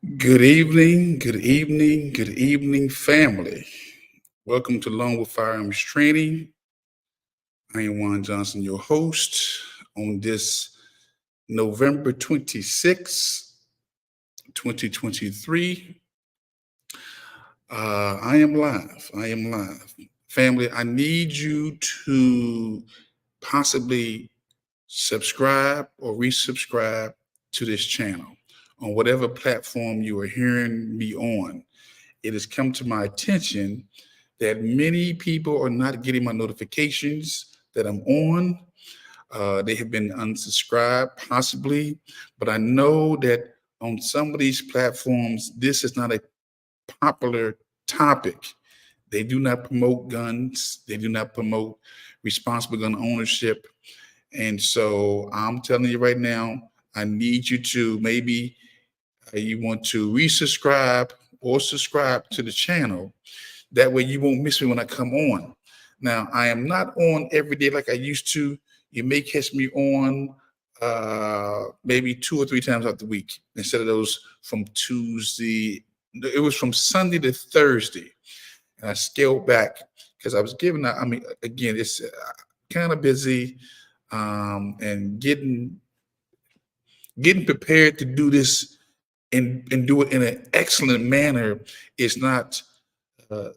Good evening, good evening, family. Welcome to Long with Firearms Training. I am Juan Johnson, your host on this November 26, 2023. I am live. I am live. Family, I need you to possibly subscribe or resubscribe to this channel on whatever platform you are hearing me on. It has come to my attention that many people are not getting my notifications that I'm on. They have been unsubscribed, possibly, but I know that on some of these platforms, this is not a popular topic. They do not promote guns, they do not promote responsible gun ownership. And so I'm telling you right now, I need you to maybe you want to resubscribe or subscribe to the channel. That way you won't miss me when I come on. Now, I am not on every day like I used to. You may catch me on maybe 2 or 3 times out the week instead of those from Tuesday. It was from Sunday to Thursday. And I scaled back because I was giving out. I mean, again, it's kind of busy and getting prepared to do this and do it in an excellent manner is not uh,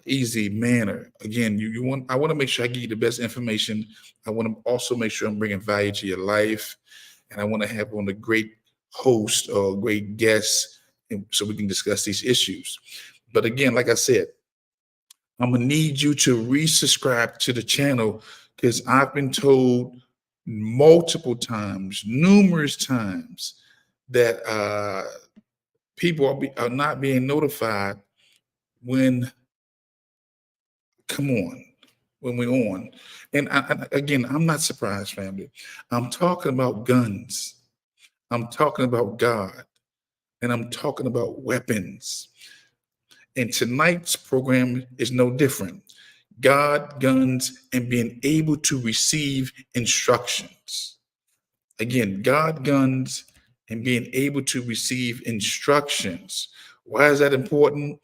easy manner. Again, you want I want to make sure I give you the best information. I want to also make sure I'm bringing value to your life, and I want to have on a great host or a great guest, so we can discuss these issues. But again, like I said, I'm gonna need you to resubscribe to the channel because I've been told multiple times, numerous times, that people are not being notified when come on when we're on. And again, I'm not surprised, family. I'm talking about guns. I'm talking about God. And I'm talking about weapons. And tonight's program is no different. God, guns, and being able to receive instructions. Again, God, guns, and being able to receive instructions. Why is that important?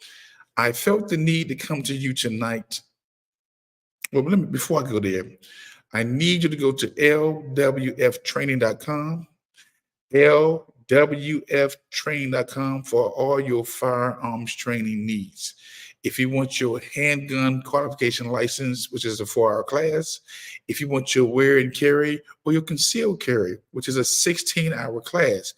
I felt the need to come to you tonight. Well, before I go there, I need you to go to lwftraining.com, lwftraining.com for all your firearms training needs. If you want your handgun qualification license, which is a 4-hour class, if you want your wear and carry or your concealed carry, which is a 16-hour class,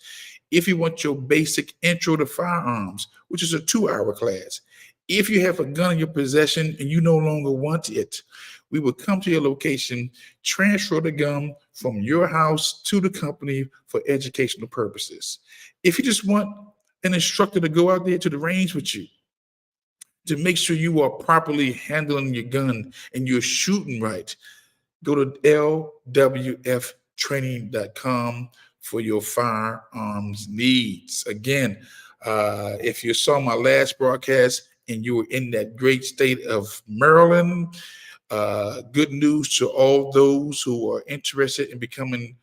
if you want your basic intro to firearms, which is a 2-hour class, if you have a gun in your possession and you no longer want it, we will come to your location, transfer the gun from your house to the company for educational purposes. If you just want an instructor to go out there to the range with you to make sure you are properly handling your gun and you're shooting right, go to lwftraining.com for your firearms needs. Again, if you saw my last broadcast and you were in that great state of Maryland, good news to all those who are interested in becoming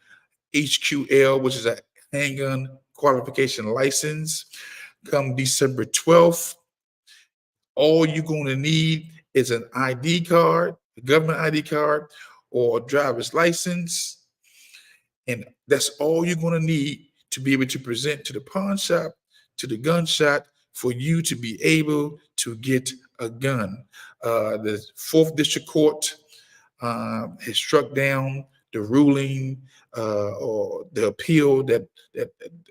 HQL, which is a handgun qualification license. Come December 12th, all you're going to need is an ID card, a government ID card, or a driver's license. And that's all you're going to need to be able to present to the pawn shop, to the gun shop, for you to be able to get a gun. The Fourth District Court has struck down the ruling or the appeal that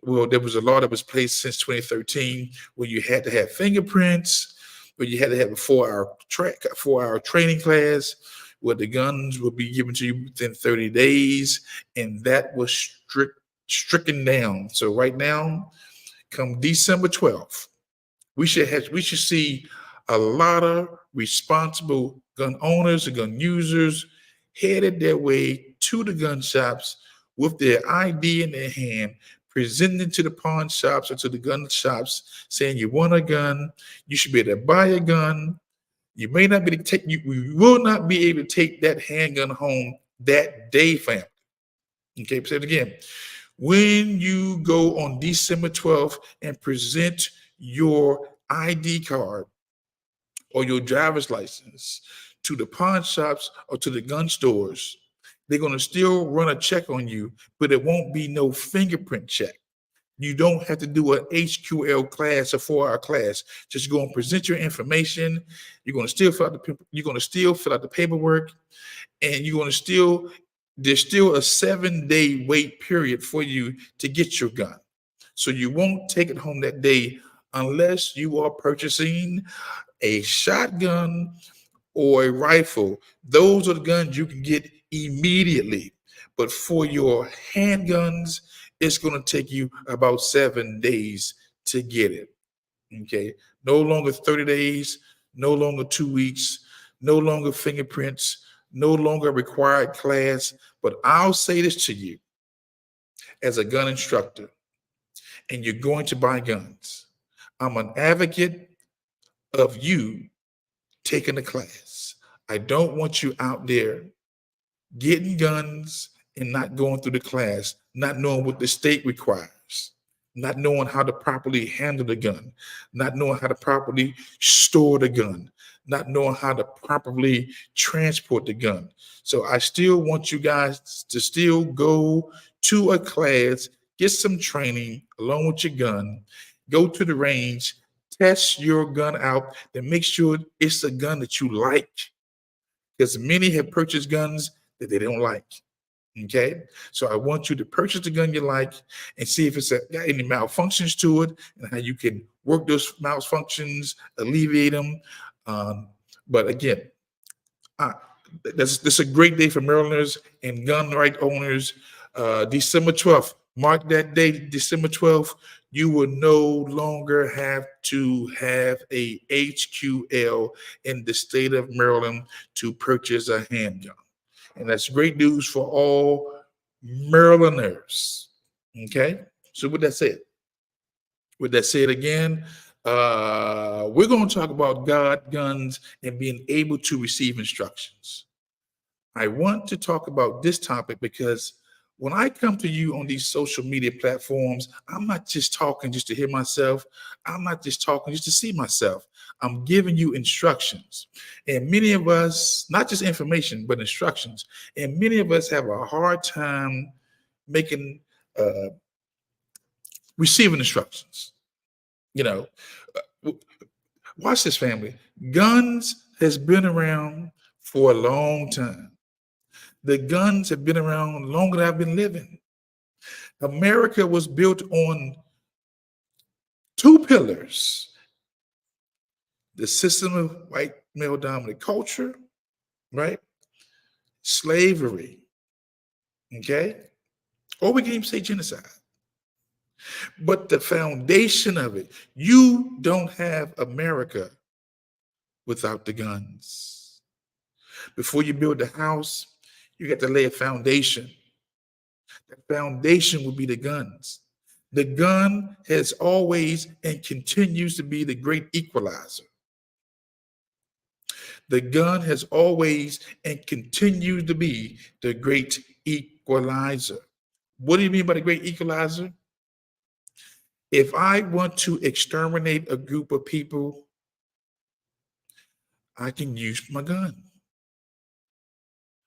well, there was a law that was placed since 2013 where you had to have fingerprints, where you had to have a 4-hour training class, where the guns would be given to you within 30 days, and that was stricken down. So right now, come December 12th, we should see a lot of responsible gun owners and gun users headed their way to the gun shops with their ID in their hand, presenting to the pawn shops or to the gun shops, saying you want a gun, you should be able to buy a gun. You may not be able to take you will not be able to take that handgun home that day, family. Okay, say it again. When you go on December 12th and present your ID card or your driver's license to the pawn shops or to the gun stores, they're going to still run a check on you, but it won't be no fingerprint check. You don't have to do an HQL class, a 4-hour class. Just go and present your information. You're going to still fill out the paperwork, and there's still a 7-day wait period for you to get your gun. So you won't take it home that day unless you are purchasing a shotgun or a rifle. Those are the guns you can get immediately. But for your handguns, it's going to take you about 7 days to get it. Okay. No longer 30 days, no longer 2 weeks, no longer fingerprints, no longer required class. But I'll say this to you as a gun instructor, and you're going to buy guns. I'm an advocate of you taking the class. I don't want you out there getting guns and not going through the class, not knowing what the state requires, not knowing how to properly handle the gun, not knowing how to properly store the gun, not knowing how to properly transport the gun. So I still want you guys to still go to a class, get some training along with your gun, go to the range, test your gun out, and make sure it's a gun that you like. Because many have purchased guns that they don't like. Okay, so I want you to purchase the gun you like and see if it's got any malfunctions to it and how you can work those malfunctions, alleviate them. But again, this is a great day for Marylanders and gun right owners. December 12th, mark that date, December 12th. You will no longer have to have a HQL in the state of Maryland to purchase a handgun. And that's great news for all Marylanders. Okay. So with that said again, we're going to talk about guns and being able to receive instructions. I want to talk about this topic because when I come to you on these social media platforms, I'm not just talking just to hear myself. I'm not just talking just to see myself. I'm giving you instructions. And many of us, not just information, but instructions. And many of us have a hard time receiving instructions. Watch this, family. Guns has been around for a long time. The guns have been around longer than I've been living. America was built on 2 pillars: the system of white male dominant culture, right? Slavery, okay? Or we can even say genocide. But the foundation of it, you don't have America without the guns. Before you build the house, you got to lay a foundation. The foundation will be the guns. The gun has always and continues to be the great equalizer. The gun has always and continues to be the great equalizer. What do you mean by the great equalizer? If I want to exterminate a group of people, I can use my gun.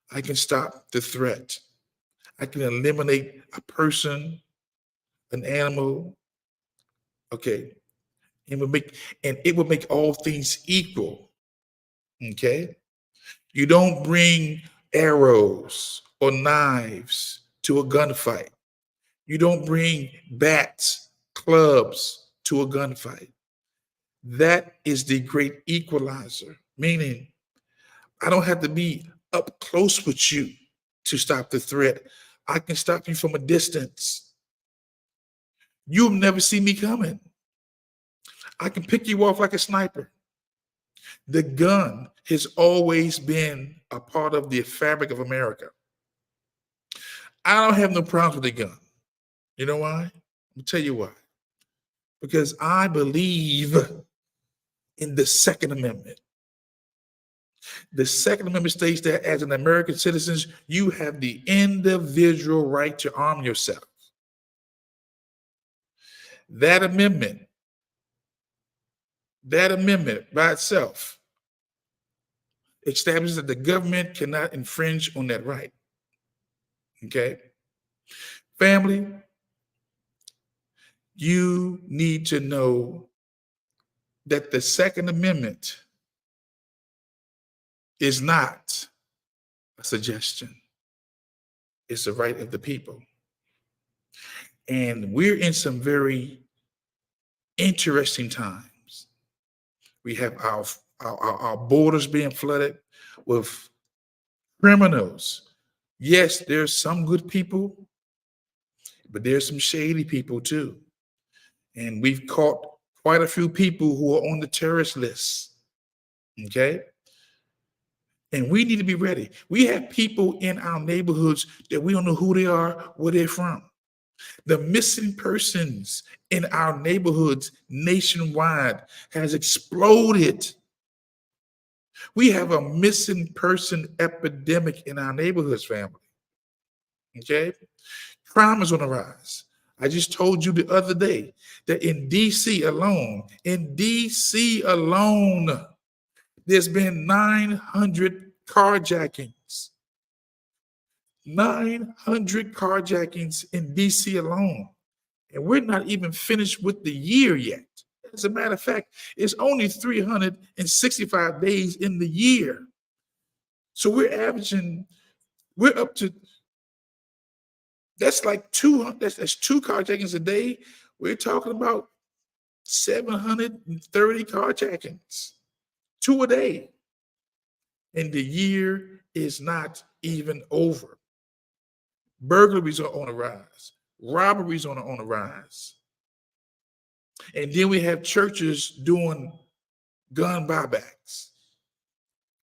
I can stop the threat. I can eliminate a person, an animal. Okay. It would make all things equal. Okay. You don't bring arrows or knives to a gunfight. You don't bring bats, clubs to a gunfight. That is the great equalizer, meaning I don't have to be up close with you to stop the threat. I can stop you from a distance. You'll never see me coming. I can pick you off like a sniper. The gun has always been a part of the fabric of America. I don't have no problems with the gun. You know why? I'll tell you why. Because I believe in the Second Amendment. The Second Amendment states that as an American citizen, you have the individual right to arm yourself. That amendment by itself establishes that the government cannot infringe on that right. Okay? Family, you need to know that the Second Amendment is not a suggestion. It's the right of the people. And we're in some very interesting times. We have our borders being flooded with criminals. Yes, there's some good people, but there's some shady people too. And we've caught quite a few people who are on the terrorist list. Okay? And we need to be ready. We have people in our neighborhoods that we don't know who they are, where they're from. The missing persons in our neighborhoods nationwide has exploded. We have a missing person epidemic in our neighborhoods, family. Okay? Crime is on the rise. I just told you the other day that in DC alone, there's been 900 carjackings. 900 carjackings in DC alone. And we're not even finished with the year yet. As a matter of fact, it's only 365 days in the year. So we're up to, that's like 200, that's 2 carjackings a day. We're talking about 730 carjackings, 2 a day. And the year is not even over. Burglaries are on the rise. Robberies on the rise. And then we have churches doing gun buybacks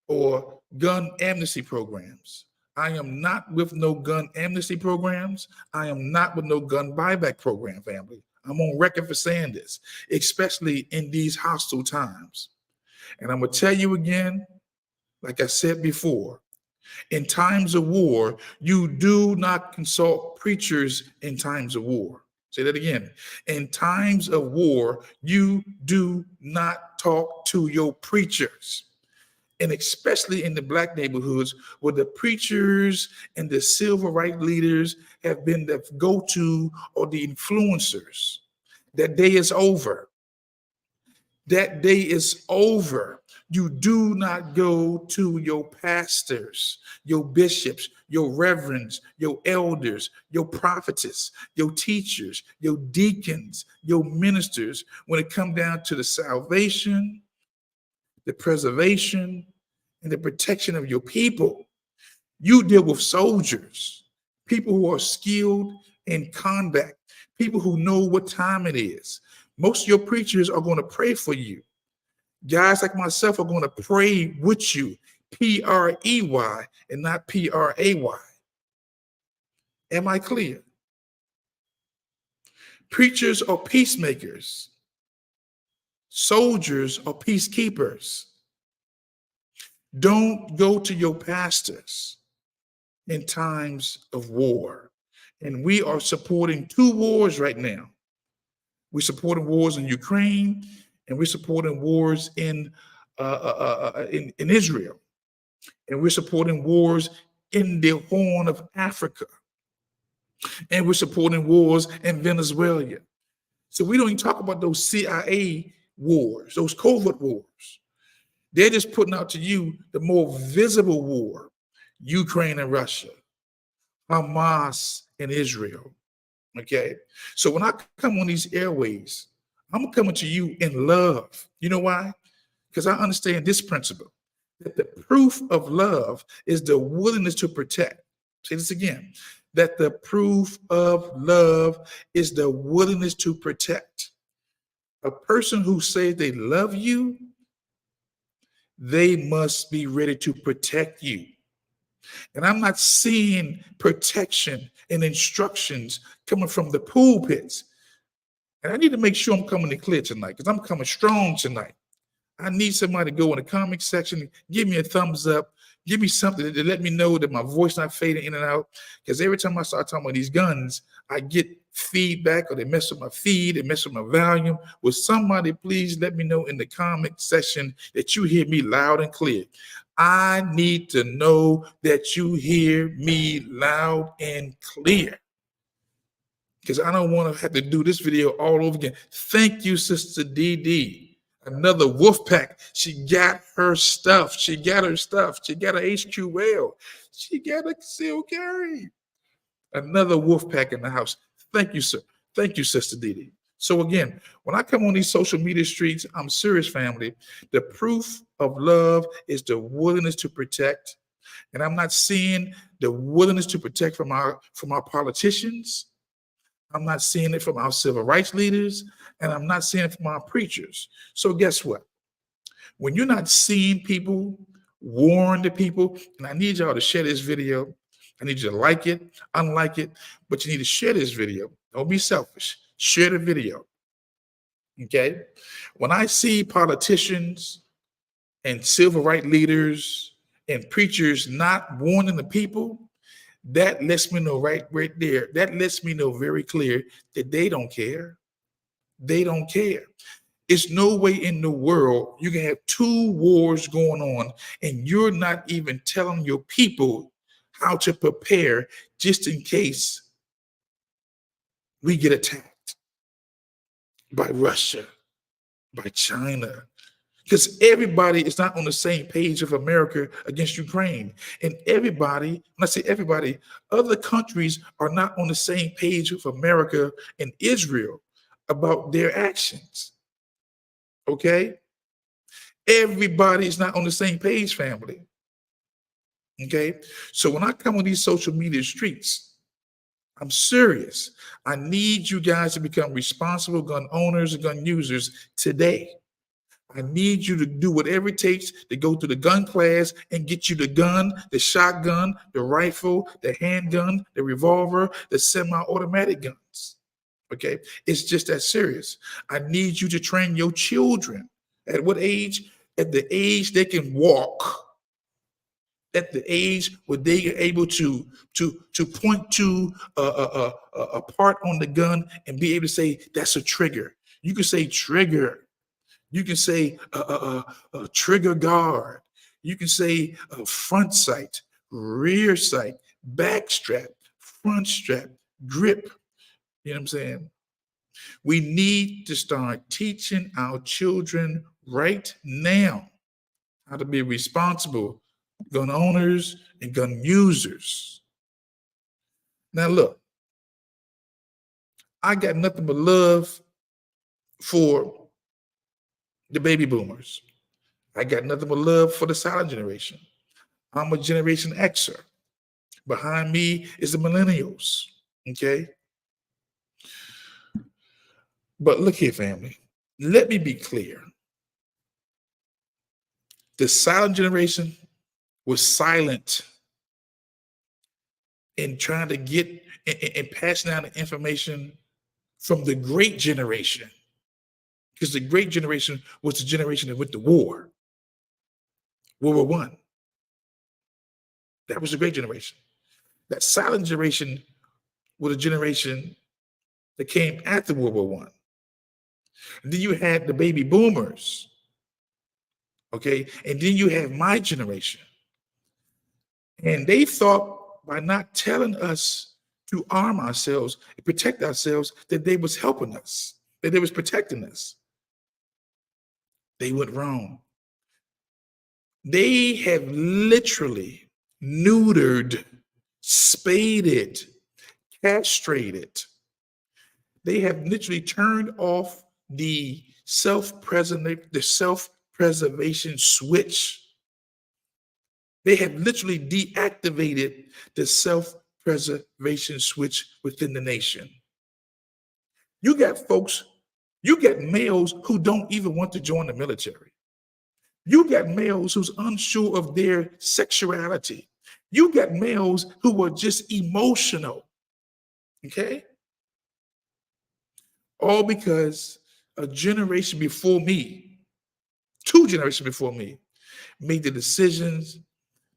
or gun amnesty programs. I am not with no gun amnesty programs. I am not with no gun buyback program, family. I'm on record for saying this, especially in these hostile times. And I'm going to tell you again, like I said before, in times of war, you do not consult preachers in times of war. Say that again. In times of war, you do not talk to your preachers. And especially in the Black neighborhoods where the preachers and the civil rights leaders have been the go-to or the influencers. That day is over. That day is over. You do not go to your pastors, your bishops, your reverends, your elders, your prophetess, your teachers, your deacons, your ministers when it comes down to the salvation, the preservation, and the protection of your people. You deal with soldiers, people who are skilled in combat, people who know what time it is. Most of your preachers are going to pray for you. Guys like myself are going to pray with you, P-R-E-Y and not P-R-A-Y. Am I clear? Preachers are peacemakers. Soldiers are peacekeepers. Don't go to your pastors in times of war. And we are supporting 2 wars right now. We're supporting wars in Ukraine, and we're supporting wars in Israel, and we're supporting wars in the Horn of Africa, and we're supporting wars in Venezuela. So we don't even talk about those CIA wars, those covert wars. They're just putting out to you the more visible war, Ukraine and Russia, Hamas and Israel. Okay, so when I come on these airways, I'm coming to you in love. You know why? Because I understand this principle, that the proof of love is the willingness to protect. Say this again, that the proof of love is the willingness to protect. A person who says they love you, they must be ready to protect you. And I'm not seeing protection and instructions coming from the pulpits. And I need to make sure I'm coming in clear tonight, because I'm coming strong tonight. I need somebody to go in the comment section, give me a thumbs up, give me something to let me know that my voice not fading in and out. Because every time I start talking about these guns, I get feedback or they mess with my feed, they mess with my volume, will somebody please let me know in the comment section that you hear me loud and clear? I need to know that you hear me loud and clear, because I don't want to have to do this video all over again. Thank you, Sister DD. Another wolf pack. She got her stuff. She got her stuff. She got her HQL. She got a seal carry. Another wolf pack in the house. Thank you, sir. Thank you, Sister DD. So again, when I come on these social media streets, I'm serious, family. The proof of love is the willingness to protect. And I'm not seeing the willingness to protect from our politicians. I'm not seeing it from our civil rights leaders, and I'm not seeing it from our preachers. So guess what? When you're not seeing people warn the people, and I need y'all to share this video. I need you to like it, unlike it, but you need to share this video. Don't be selfish. Share the video. Okay? When I see politicians and civil rights leaders and preachers not warning the people, that lets me know right there. That lets me know very clear that they don't care. They don't care. It's no way in the world you can have two wars going on and you're not even telling your people how to prepare just in case we get attacked by Russia, by China. Because everybody is not on the same page of America against Ukraine. And everybody, when I say everybody, other countries are not on the same page with America and Israel about their actions. Okay? Everybody is not on the same page, family. Okay? So when I come on these social media streets, I'm serious. I need you guys to become responsible gun owners and gun users today. I need you to do whatever it takes to go to the gun class and get you the gun, the shotgun, the rifle, the handgun, the revolver, the semi-automatic guns. Okay? It's just that serious. I need you to train your children. At what age? At the age they can walk. At the age where they are able to point to a part on the gun and be able to say, that's a trigger. You can say trigger. You can say trigger guard. You can say front sight, rear sight, back strap, front strap, grip. You know what I'm saying? We need to start teaching our children right now how to be responsible gun owners and gun users. Now, look, I got nothing but love for the baby boomers. I got nothing but love for the silent generation. I'm a Generation Xer. Behind me is the millennials, okay? But look here, family. Let me be clear. The silent generation was silent in trying to get and passing down the information from the great generation. Because the great generation was the generation that went to war. World War I. That was the great generation. That silent generation was a generation that came after World War I. And then you had the baby boomers, okay? And then you have my generation. And they thought by not telling us to arm ourselves and protect ourselves that they was helping us, that they was protecting us. They went wrong. They have literally neutered, spaded, castrated. They have literally turned off the self-preservation switch. They have literally deactivated the self-preservation switch within the nation. You got folks, you got males who don't even want to join the military. You got males who's unsure of their sexuality. You got males who are just emotional, okay? All because a generation before me, 2 generations before me, made the decisions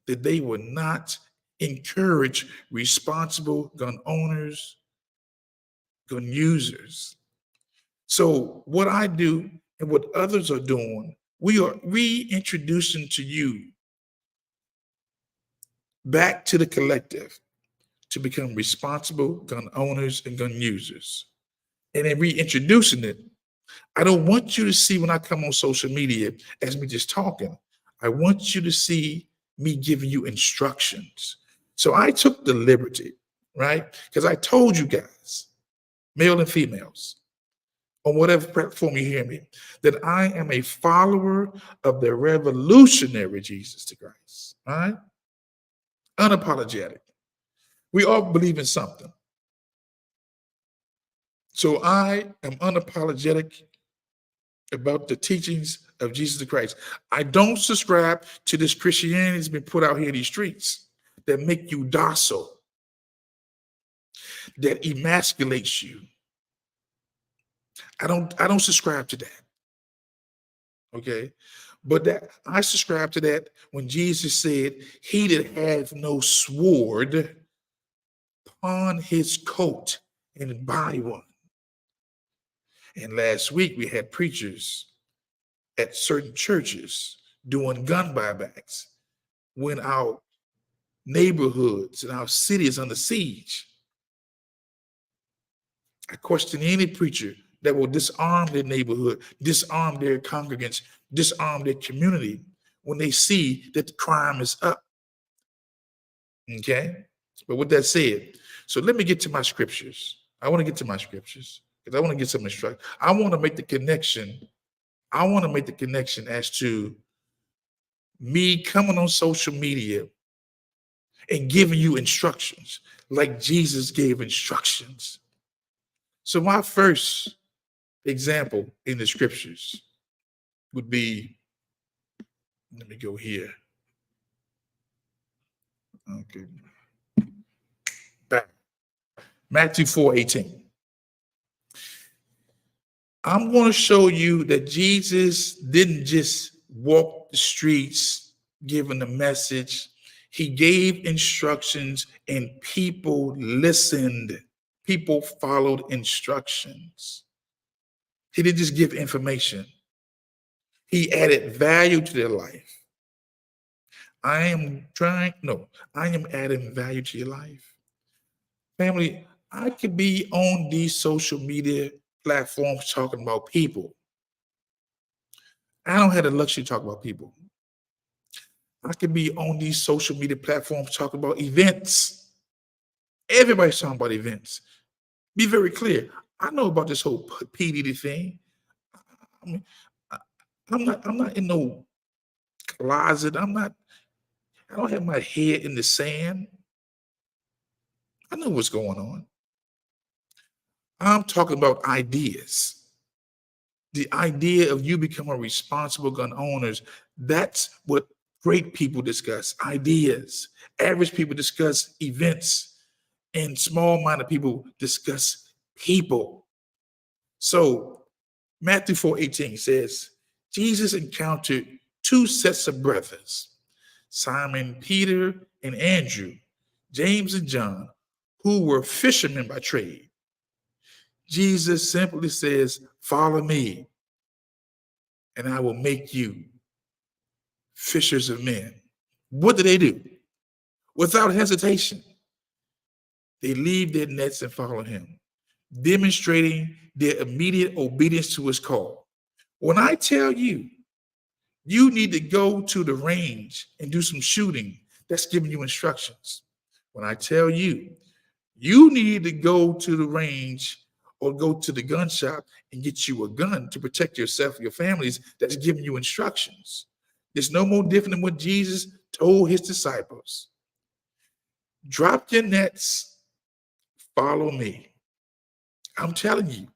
that they would not encourage responsible gun owners gun users. So what I do and what others are doing, we are reintroducing to you back to the collective to become responsible gun owners and gun users. And in reintroducing it, I don't want you to see when I come on social media as me just talking. I want you to see me giving you instructions. So I took the liberty, right? Because I told you guys, male and females, on whatever platform you hear me, that I am a follower of the revolutionary Jesus the Christ, all right? Unapologetic. We all believe in something. So I am unapologetic about the teachings of Jesus Christ. I don't subscribe to this Christianity that's been put out here in these streets that make you docile, that emasculates you. I don't subscribe to that. Okay. But that I subscribe to that when Jesus said, he that hath no sword, pawn his coat and buy one. And last week we had preachers at certain churches doing gun buybacks when our neighborhoods and our city is under siege. I question any preacher that will disarm their neighborhood, disarm their congregants, disarm their community when they see that the crime is up. Okay? But with that said, so let me get to my scriptures. I want to get to my scriptures because I want to get some instruction. I want to make the connection. I want to make the connection as to me coming on social media and giving you instructions like Jesus gave instructions. So my first example in the scriptures would be, let me go here. Okay. Back. Matthew 4:18. I'm going to show you that Jesus didn't just walk the streets giving a message. He gave instructions and people listened. People followed instructions. He didn't just give information. He added value to their life. I am adding value to your life. Family, I could be on these social media platforms talking about people. I don't have the luxury to talk about people. I could be on these social media platforms talking about events. Everybody's talking about events. Be very clear. I know about this whole P. Diddy thing. I mean, I'm not in no closet. I don't have my head in the sand. I know what's going on. I'm talking about ideas. The idea of you becoming responsible gun owners, that's what great people discuss, ideas. Average people discuss events, and small-minded people discuss people. So Matthew 4:18 says, Jesus encountered two sets of brothers, Simon Peter and Andrew, James and John, who were fishermen by trade. Jesus simply says, follow me, and I will make you fishers of men. What do? Without hesitation, they leave their nets and follow him, demonstrating their immediate obedience to his call. When I tell you, you need to go to the range and do some shooting, that's giving you instructions. When I tell you, you need to go to the range or go to the gun shop and get you a gun to protect yourself and your families, that's giving you instructions. It's no more different than what Jesus told his disciples. Drop your nets, follow me. I'm telling you,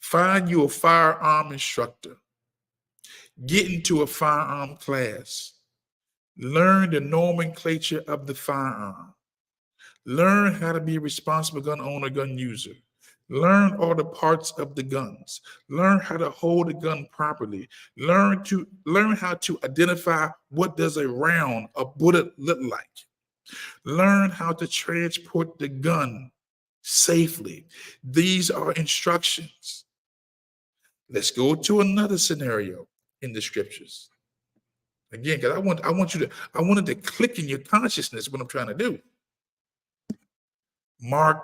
find you a firearm instructor. Get into a firearm class. Learn the nomenclature of the firearm. Learn how to be a responsible gun owner, gun user. Learn all the parts of the guns. Learn how to hold a gun properly. Learn how to identify what does a round, a bullet look like. Learn how to transport the gun safely. These are instructions. Let's go to another scenario in the scriptures. Again, because I wanted to click in your consciousness what I'm trying to do. Mark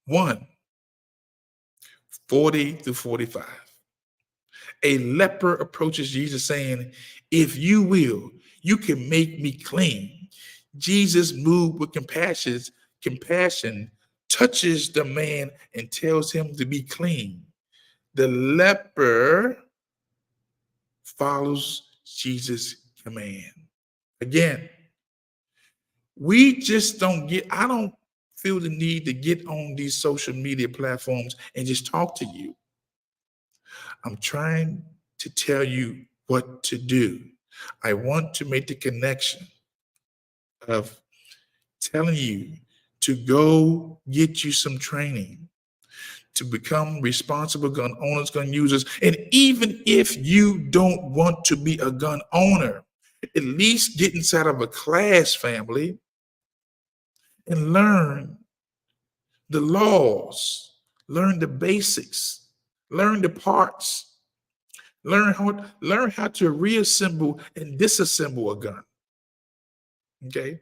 1:40-45. A leper approaches Jesus saying, "If you will, you can make me clean." Jesus, moved with compassion, touches the man and tells him to be clean. The leper follows Jesus' command. Again, I don't feel the need to get on these social media platforms and just talk to you. I'm trying to tell you what to do. I want to make the connection of telling you to go get you some training to become responsible gun owners, gun users. And even if you don't want to be a gun owner, at least get inside of a class, family, and learn the laws, learn the basics, learn the parts, learn how to reassemble and disassemble a gun. Okay?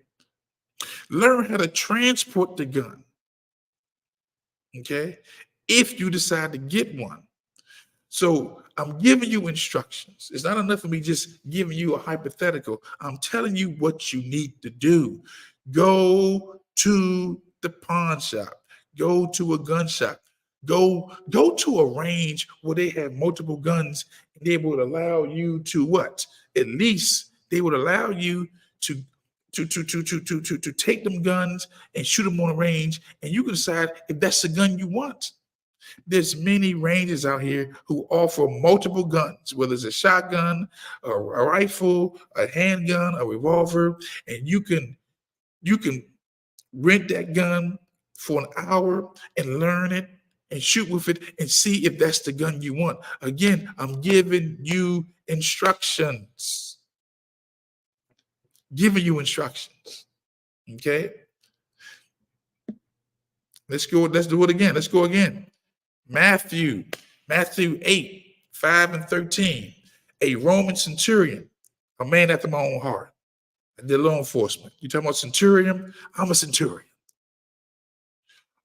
Learn how to transport the gun. Okay? If you decide to get one. So I'm giving you instructions. It's not enough for me just giving you a hypothetical. I'm telling you what you need to do. Go to the pawn shop. Go to a gun shop. Go to a range where they have multiple guns, and they would allow you to what? At least they would allow you to take them guns and shoot them on a range, and you can decide if that's the gun you want. There's many ranges out here who offer multiple guns, whether it's a shotgun, a rifle, a handgun, a revolver, and you can rent that gun for an hour and learn it and shoot with it and see if that's the gun you want. Again, I'm giving you instructions. Giving you instructions. Okay? Let's do it again. Let's go again. Matthew 8:5-13. A Roman centurion, a man after my own heart. I did law enforcement. You talking about centurion? I'm a centurion.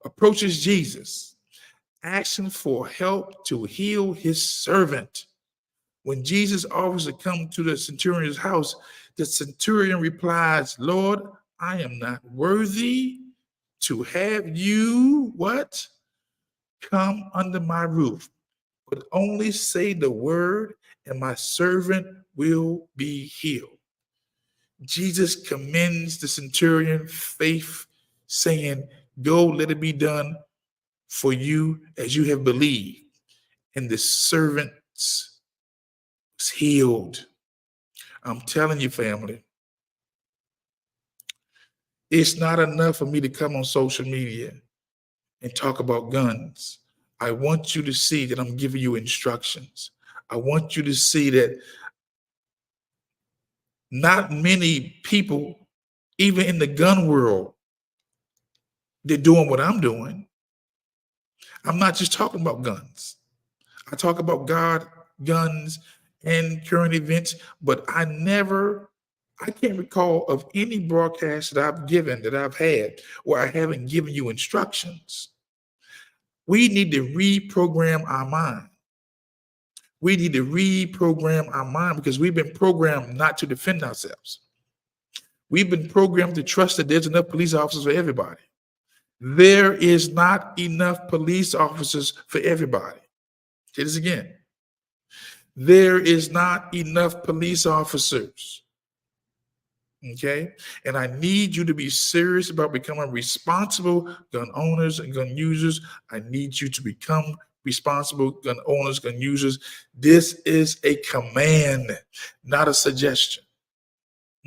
Approaches Jesus, asking for help to heal his servant. When Jesus offers to come to the centurion's house, the centurion replies, "Lord, I am not worthy to have you," what? "Come under my roof, but only say the word and my servant will be healed." Jesus commends the centurion faith, saying, "Go, let it be done for you as you have believed." And the servant was healed. I'm telling you, family, it's not enough for me to come on social media and talk about guns. I want you to see that I'm giving you instructions. I want you to see that not many people, even in the gun world, they're doing what I'm doing. I'm not just talking about guns. I talk about God, guns, and current events, but I can't recall of any broadcast that I've had where I haven't given you instructions. We need to reprogram our mind. We need to reprogram our mind because we've been programmed not to defend ourselves. We've been programmed to trust that there's enough police officers for everybody. There is not enough police officers for everybody. Say this again. There is not enough police officers. Okay? And I need you to be serious about becoming responsible gun owners and gun users. I need you to become responsible gun owners, gun users. This is a command, not a suggestion.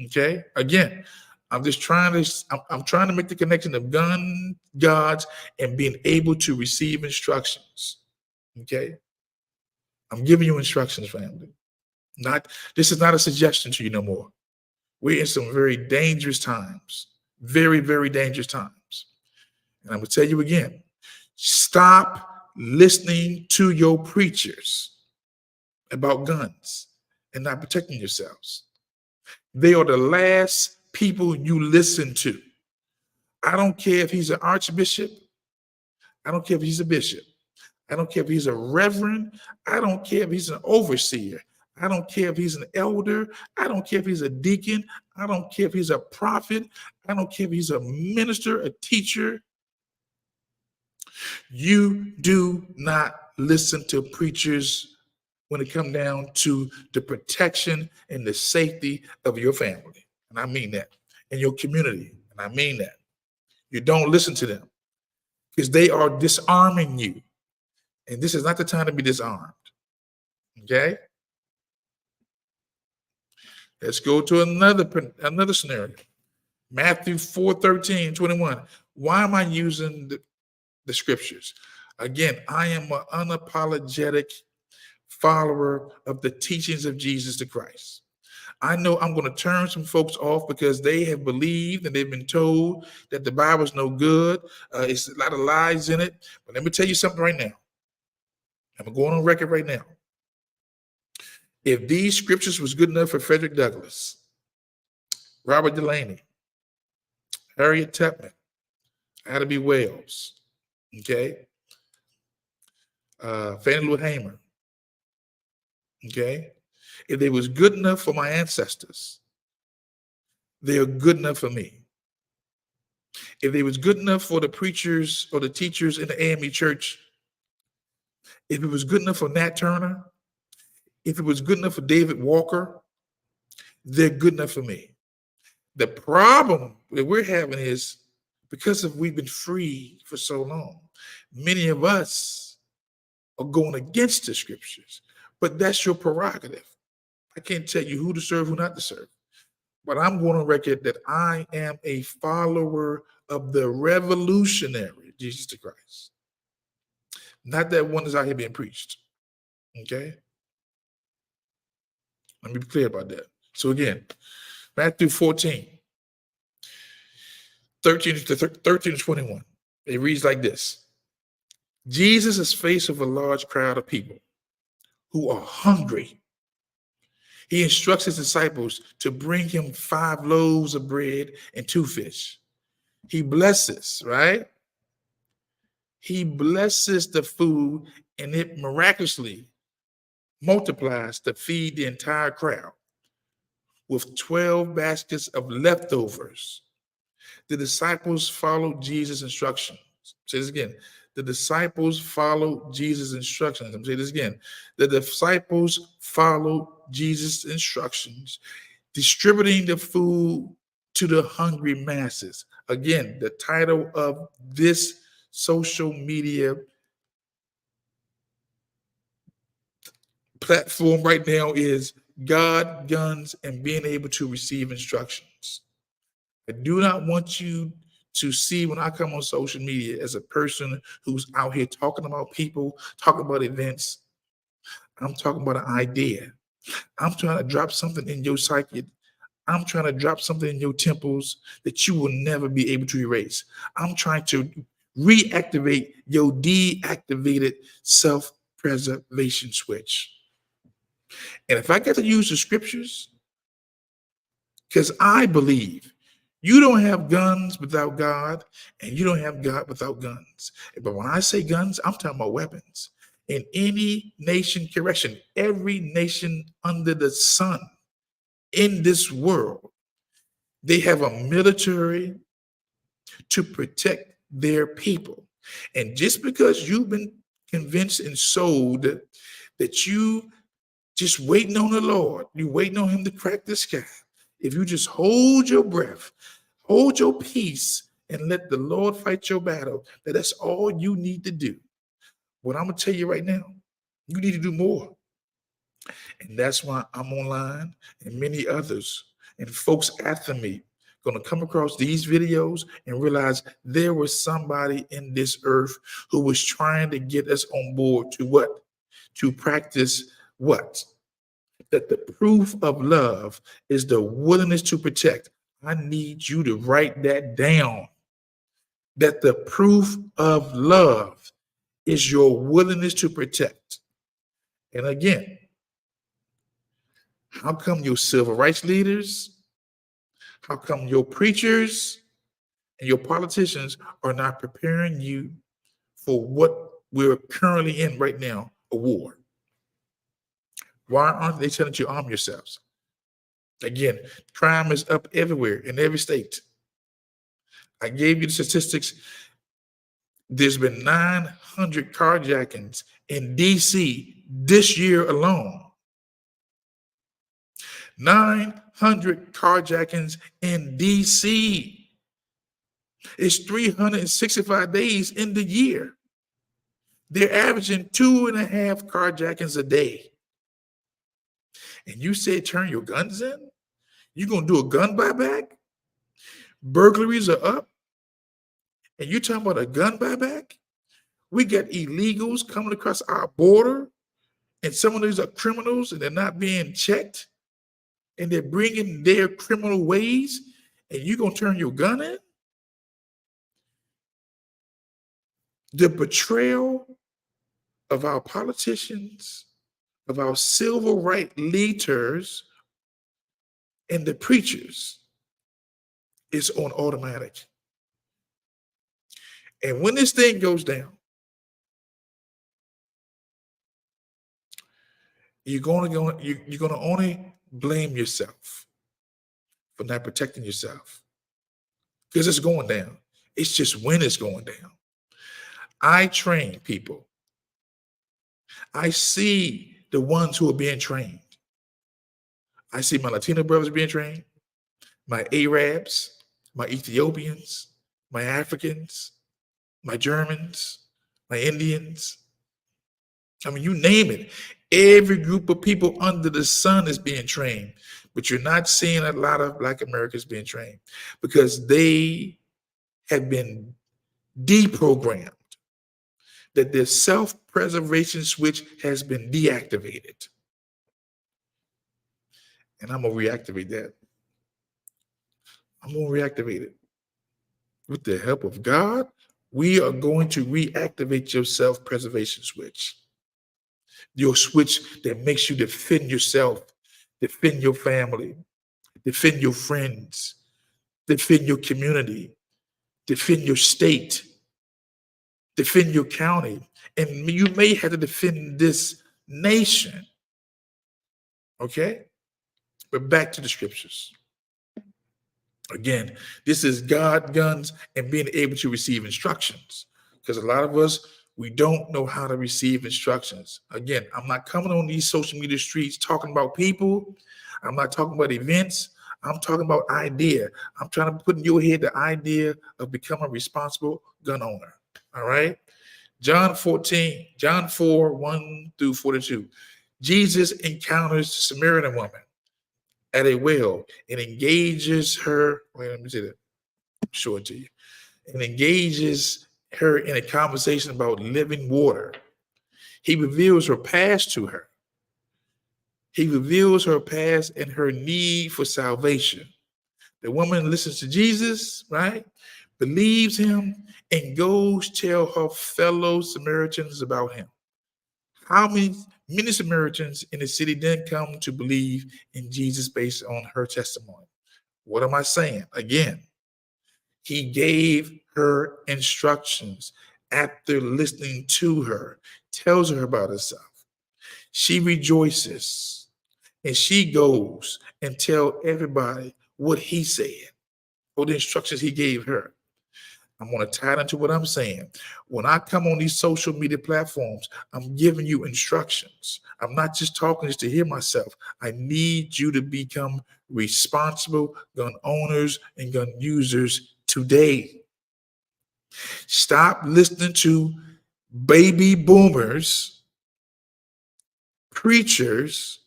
Okay? Again, I'm trying to make the connection of gun gods and being able to receive instructions. Okay? I'm giving you instructions, family. This is not a suggestion to you no more. We're in some very dangerous times, very, very dangerous times. And I'm going to tell you again, Stop listening to your preachers about guns and not protecting yourselves. They are the last people you listen to. I don't care if he's an archbishop. I don't care if he's a bishop. I don't care if he's a reverend. I don't care if he's an overseer. I don't care if he's an elder. I don't care if he's a deacon. I don't care if he's a prophet. I don't care if he's a minister, a teacher. You do not listen to preachers when it comes down to the protection and the safety of your family. And I mean that. In your community. And I mean that. You don't listen to them because they are disarming you. And this is not the time to be disarmed. Okay? Let's go to another scenario. Matthew 4:13-21. Why am I using the scriptures? Again, I am an unapologetic follower of the teachings of Jesus the Christ. I know I'm going to turn some folks off because they have believed and they've been told that the Bible is no good. It's a lot of lies in it. But let me tell you something right now. I'm going on record right now. If these scriptures was good enough for Frederick Douglass, Robert Delaney, Harriet Tubman, Ada B. Wells, okay, Fannie Lou Hamer, okay, if they was good enough for my ancestors, they are good enough for me. If they was good enough for the preachers or the teachers in the AME church, if it was good enough for Nat Turner, if it was good enough for David Walker, they're good enough for me. The problem that we're having is because we've been free for so long, many of us are going against the scriptures, but that's your prerogative. I can't tell you who to serve, who not to serve, but I'm going on record that I am a follower of the revolutionary Jesus the Christ, not that one that's out here being preached. Okay? Let me be clear about that. So again, Matthew 14, 13 to 21. It reads like this. Jesus is faced with a large crowd of people who are hungry. He instructs his disciples to bring him 5 loaves of bread and 2 fish. He blesses, right? He blesses the food and it miraculously multiplies to feed the entire crowd with 12 baskets of leftovers. The disciples followed Jesus' instructions. Say this again. The disciples followed Jesus' instructions. I'm saying this again. The disciples followed Jesus' instructions, distributing the food to the hungry masses. Again, the title of this social media platform right now is God, Guns, and Being Able to Receive Instructions. I do not want you to see when I come on social media as a person who's out here talking about people, talking about events. I'm talking about an idea. I'm trying to drop something in your psyche. I'm trying to drop something in your temples that you will never be able to erase. I'm trying to reactivate your deactivated self-preservation switch. And if I get to use the scriptures, because I believe you don't have guns without God, and you don't have God without guns. But when I say guns, I'm talking about weapons. In any nation, correction, every nation under the sun in this world, they have a military to protect their people. And just because you've been convinced and sold that you just waiting on the Lord, you waiting on him to crack the sky, if you just hold your breath, hold your peace, and let the Lord fight your battle, that's all you need to do. What I'm going to tell you right now, you need to do more. And that's why I'm online and many others and folks after me going to come across these videos and realize there was somebody in this earth who was trying to get us on board to what? To practice what? That the proof of love is the willingness to protect. I need you to write that down. that the proof of love is your willingness to protect. And again, how come your civil rights leaders, how come your preachers and your politicians are not preparing you for what we're currently in right now, a war? Why aren't they telling you to arm yourselves? Again, crime is up everywhere in every state. I gave you the statistics. There's been 900 carjackings in DC this year alone. 900 carjackings in DC. It's 365 days in the year. They're averaging 2.5 carjackings a day. And you say turn your guns in? You're going to do a gun buyback? Burglaries are up. And you're talking about a gun buyback? We got illegals coming across our border, and some of these are criminals, and they're not being checked, and they're bringing their criminal ways, and you're going to turn your gun in? The betrayal of our politicians, of our civil rights leaders, and the preachers is on automatic. And when this thing goes down, you're going to only blame yourself for not protecting yourself, because it's going down. It's just when it's going down. I train people. I see the ones who are being trained. I see my Latino brothers being trained, my Arabs, my Ethiopians, my Africans, my Germans, my Indians. I mean, you name it. Every group of people under the sun is being trained, but you're not seeing a lot of Black Americans being trained because they have been deprogrammed, that their self-preservation switch has been deactivated. And I'm going to reactivate that. I'm going to reactivate it. With the help of God, we are going to reactivate your self-preservation switch. Your switch that makes you defend yourself, defend your family, defend your friends, defend your community, defend your state, defend your county. And you may have to defend this nation. Okay? But back to the scriptures. Again, this is God, guns, and being able to receive instructions. Because a lot of us, we don't know how to receive instructions. Again, I'm not coming on these social media streets talking about people. I'm not talking about events. I'm talking about idea. I'm trying to put in your head the idea of becoming a responsible gun owner. All right? John 4, 1-42. Jesus encounters the Samaritan woman at a well and engages her. Wait, let me see that. Show it to you. And engages her in a conversation about living water. He reveals her past to her. He reveals her past and her need for salvation. The woman listens to Jesus, right? Believes him and goes tell her fellow Samaritans about him. How many Samaritans in the city didn't come to believe in Jesus based on her testimony? What am I saying? Again, he gave her instructions after listening to her, tells her about herself. She rejoices and she goes and tell everybody what he said or the instructions he gave her. I'm going to tie it into what I'm saying. When I come on these social media platforms, I'm giving you instructions. I'm not just talking just to hear myself. I need you to become responsible gun owners and gun users today. Stop listening to baby boomers, preachers,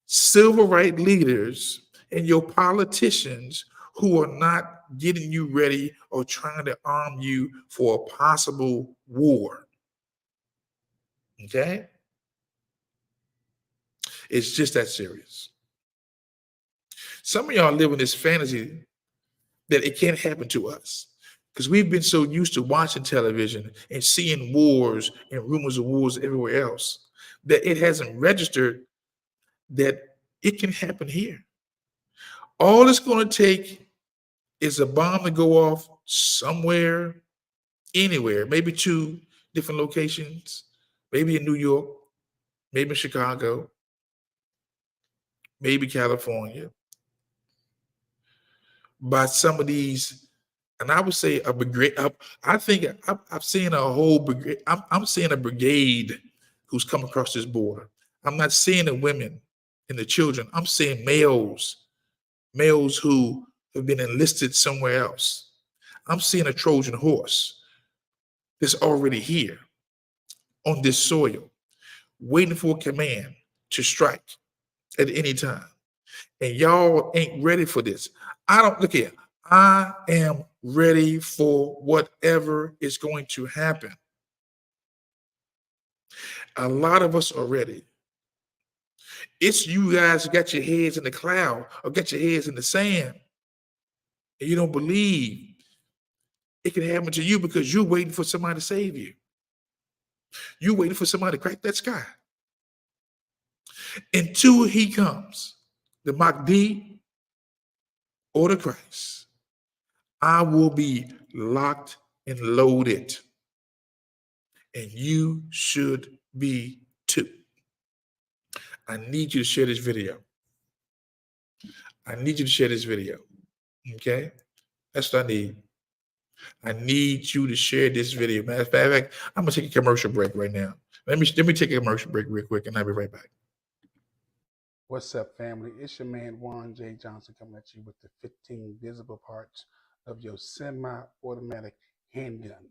civil rights leaders, and your politicians who are not getting you ready or trying to arm you for a possible war. Okay? It's just that serious. Some of y'all live in this fantasy that it can't happen to us. Because we've been so used to watching television and seeing wars and rumors of wars everywhere else that it hasn't registered that it can happen here. All it's going to take is a bomb to go off somewhere, anywhere, maybe 2 different locations, maybe in New York, maybe in Chicago, maybe California, by some of these, and I would say a brigade. I think I'm seeing a whole brigade. I'm seeing a brigade who's come across this border. I'm not seeing the women and the children. I'm seeing males who have been enlisted somewhere else. I'm seeing a Trojan horse that's already here on this soil, waiting for a command to strike at any time. And y'all ain't ready for this. I don't look here. I am ready for whatever is going to happen. A lot of us are ready. It's you guys who got your heads in the cloud or got your heads in the sand, and you don't believe it can happen to you because you're waiting for somebody to save you. You're waiting for somebody to crack that sky. Until he comes, the Mahdi or the Christ, I will be locked and loaded. And you should be too. I need you to share this video. I need you to share this video. Okay? That's what I need. I need you to share this video. Matter of fact, I'm gonna take a commercial break right now. Let me take a commercial break real quick, and I'll be right back. What's up, family? It's your man Warren J. Johnson coming at you with the 15 visible parts of your semi-automatic handgun.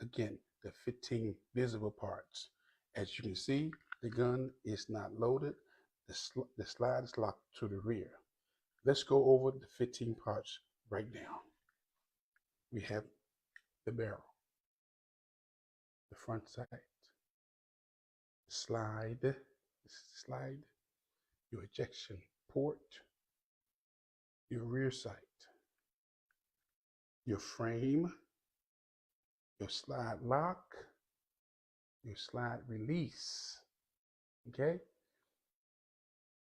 Again, the 15 visible parts. As you can see, the gun is not loaded. The slide is locked to the rear. Let's go over the 15 parts right now. We have the barrel, the front sight, the slide, your ejection port, your rear sight, your frame, your slide lock, your slide release, okay?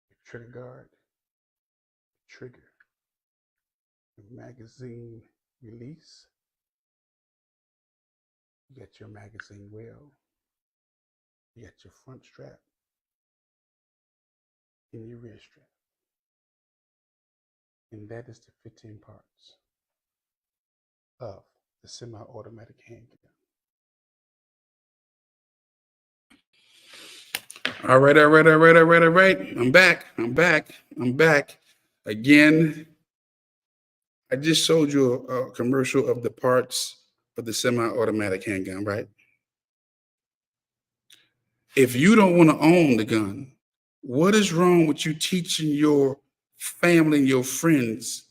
Your trigger guard, trigger, your magazine release, you got your magazine well, you got your front strap, and your rear strap. And that is the 15 parts of the semi-automatic handgun. All right. I'm back. Again, I just showed you a commercial of the parts of the semi-automatic handgun, right? If you don't want to own the gun, what is wrong with you teaching your family and your friends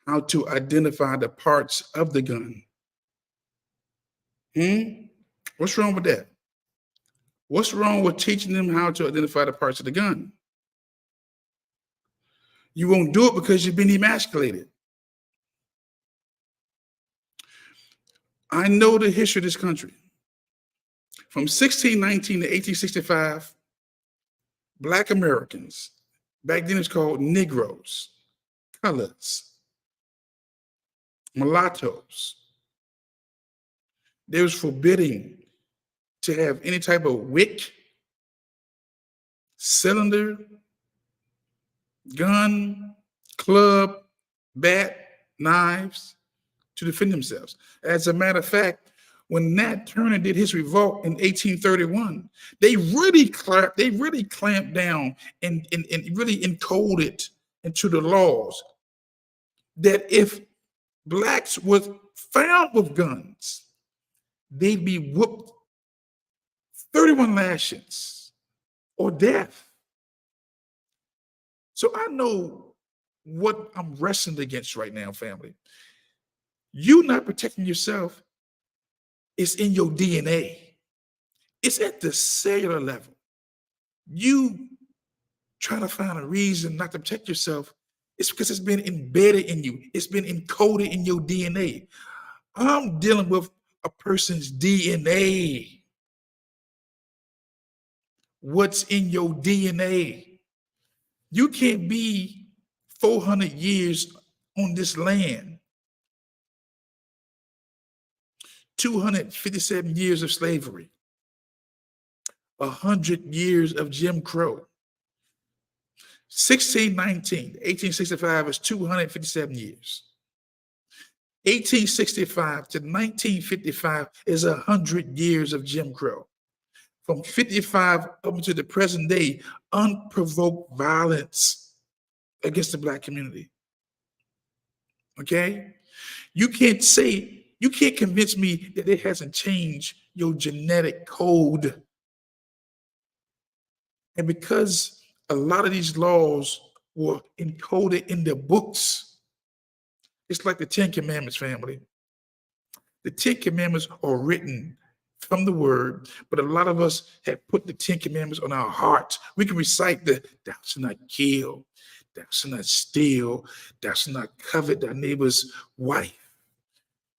how to identify the parts of the gun? What's wrong with that? What's wrong with teaching them how to identify the parts of the gun? You won't do it because you've been emasculated. I know the history of this country. From 1619 to 1865, Black Americans, back then it's called Negroes, colors, mulattoes, they was forbidding to have any type of wick, cylinder, gun, club, bat, knives to defend themselves. As a matter of fact, when Nat Turner did his revolt in 1831, they really clamped down and really encoded into the laws that if blacks were found with guns, they'd be whooped 31 lashings or death. So I know what I'm wrestling against right now, family. You not protecting yourself is in your DNA. It's at the cellular level. You trying to find a reason not to protect yourself, it's because it's been embedded in you. It's been encoded in your DNA. I'm dealing with a person's DNA. What's in your DNA? You can't be 400 years on this land, 257 years of slavery, 100 years of Jim Crow. 1619, 1865 is 257 years. 1865 to 1955 is 100 years of Jim Crow. From 55 up to the present day, unprovoked violence against the Black community. Okay? You can't convince me that it hasn't changed your genetic code. And because a lot of these laws were encoded in the books, it's like the Ten Commandments, family. The Ten Commandments are written from the word, but a lot of us have put the Ten Commandments on our hearts. We can recite the thou shalt not kill, thou shalt not steal, thou shalt not covet thy neighbor's wife,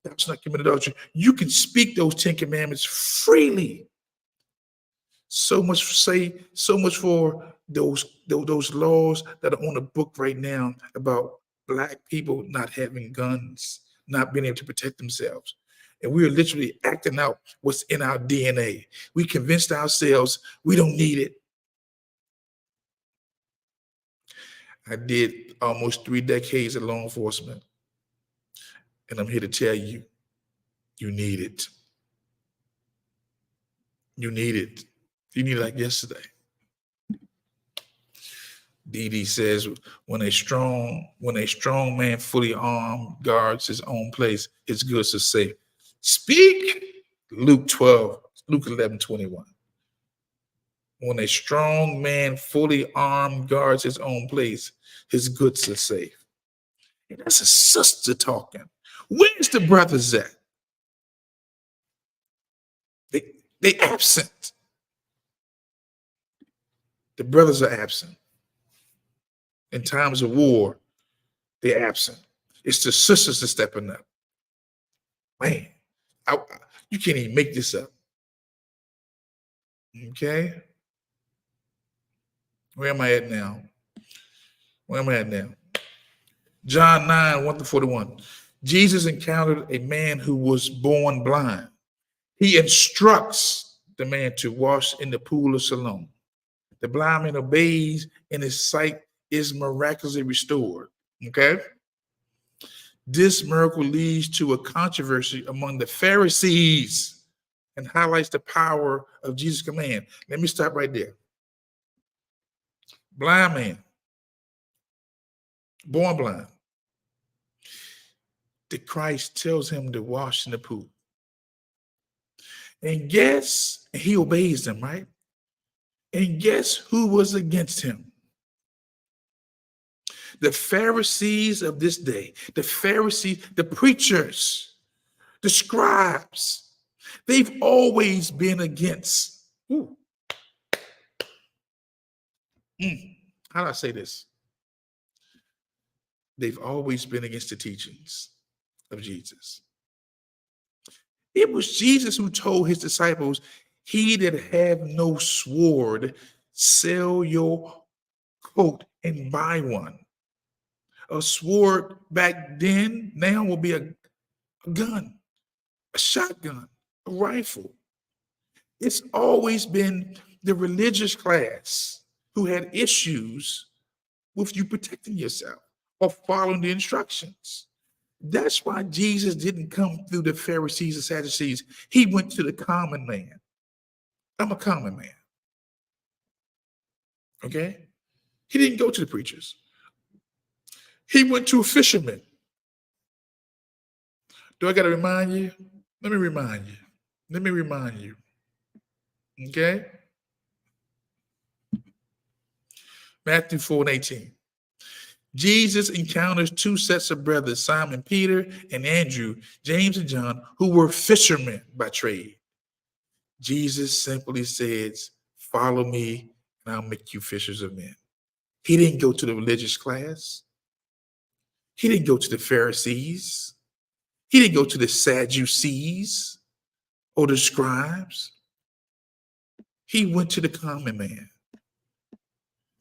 thou shalt not commit adultery. You can speak those Ten Commandments freely. So much for those laws that are on the book right now about Black people not having guns, not being able to protect themselves. And we are literally acting out what's in our DNA. We convinced ourselves we don't need it. I did almost 3 decades of law enforcement. And I'm here to tell you, you need it. You need it. You need it like yesterday. Dee says, when a strong man fully armed guards his own place, his goods are safe. Speak. Luke 11:21. When a strong man fully armed guards his own place, his goods are safe. And that's a sister talking. Where's the brothers at? They absent. The brothers are absent. In times of war, they're absent. It's the sisters that stepping up. Man, you can't even make this up. Okay? Where am I at now? John 9:1-41. Jesus encountered a man who was born blind. He instructs the man to wash in the pool of Siloam. The blind man obeys, and his sight is miraculously restored. Okay? This miracle leads to a controversy among the Pharisees and highlights the power of Jesus' command. Let me stop right there. Blind man, born blind. The Christ tells him to wash in the pool. And he obeys them, right? And guess who was against him? The Pharisees of this day, the Pharisees, the preachers, the scribes, they've always been against. How do I say this? They've always been against the teachings of Jesus. It was Jesus who told his disciples, he that have no sword, sell your coat and buy one. A sword back then, now will be a gun, a shotgun, a rifle. It's always been the religious class who had issues with you protecting yourself or following the instructions. That's why Jesus didn't come through the Pharisees and Sadducees. He went to the common man. I'm a common man. Okay? He didn't go to the preachers. He went to a fisherman. Do I got to remind you? Let me remind you. Okay? Matthew 4:18. Jesus encounters 2 sets of brothers, Simon Peter and Andrew, James and John, who were fishermen by trade. Jesus simply says, follow me and I'll make you fishers of men. He didn't go to the religious class. He didn't go to the Pharisees. He didn't go to the Sadducees or the scribes. He went to the common man.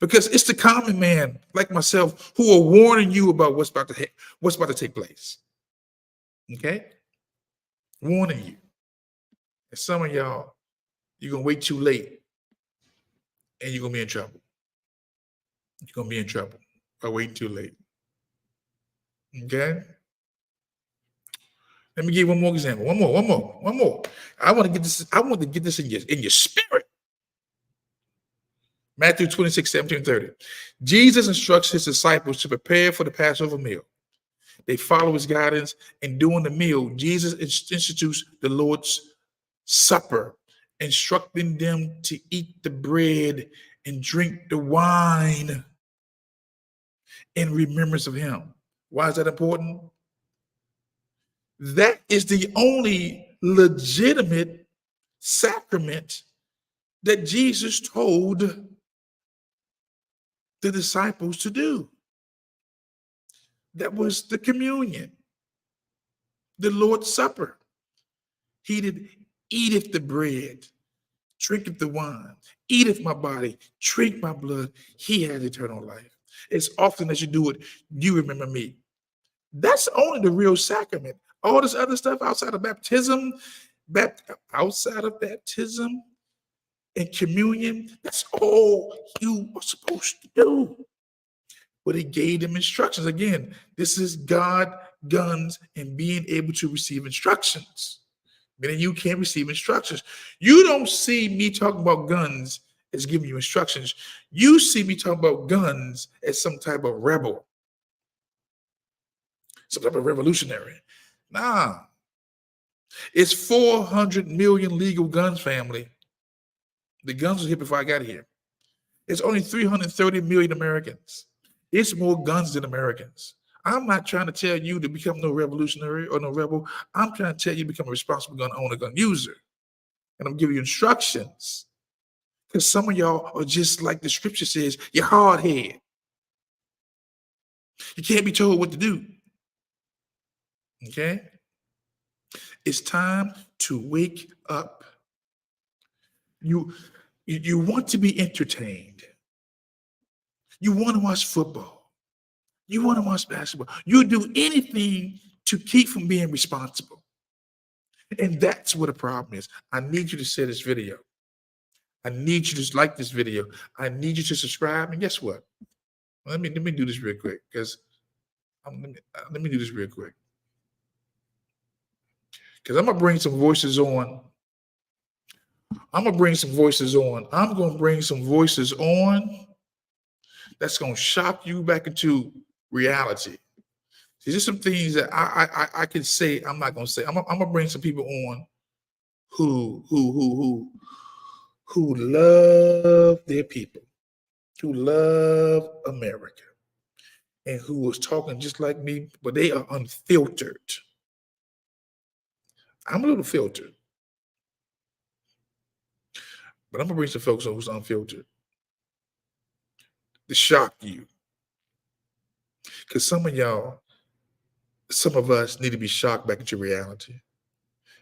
Because it's the common man, like myself, who are warning you about what's about to take place. Okay? Warning you. And some of y'all, you're going to wait too late, and you're going to be in trouble. You're going to be in trouble by waiting too late. Okay? Let me give you one more example. One more. I want to get this in your spirit. Matthew 26:17-30. Jesus instructs his disciples to prepare for the Passover meal. They follow his guidance, and during the meal, Jesus institutes the Lord's Supper, instructing them to eat the bread and drink the wine in remembrance of him. Why is that important? That is the only legitimate sacrament that Jesus told the disciples to do. That was the communion, the Lord's Supper. He did, eateth the bread, drinketh the wine, eateth my body, drink my blood. He has eternal life. As often as you do it, you remember me. That's only the real sacrament. All this other stuff outside of baptism, and communion, that's all you are supposed to do. But he gave them instructions. Again, this is God, guns, and being able to receive instructions. Meaning you can't receive instructions. You don't see me talking about guns as giving you instructions. You see me talking about guns as some type of rebel, some type of revolutionary. Nah. It's 400 million legal guns, family. The guns were here before I got here. It's only 330 million Americans. It's more guns than Americans. I'm not trying to tell you to become no revolutionary or no rebel. I'm trying to tell you to become a responsible gun owner, gun user. And I'm giving you instructions. Because some of y'all are just like the scripture says, you're hard head. You can't be told what to do. Okay? It's time to wake up. You want to be entertained. You want to watch football. You want to watch basketball. You do anything to keep from being responsible. And that's what the problem is. I need you to share this video. I need you to like this video. I need you to subscribe. And guess what? Let me do this real quick, because let me do this real quick. Because I'm going to bring some voices on. I'm going to bring some voices on that's going to shock you back into reality. These are some things that I can say. I'm not going to say. I'm going to bring some people on who love their people, who love America, and who was talking just like me, but they are unfiltered. I'm a little filtered, but I'm going to bring some folks on who's unfiltered to shock you. Because some of us need to be shocked back into reality.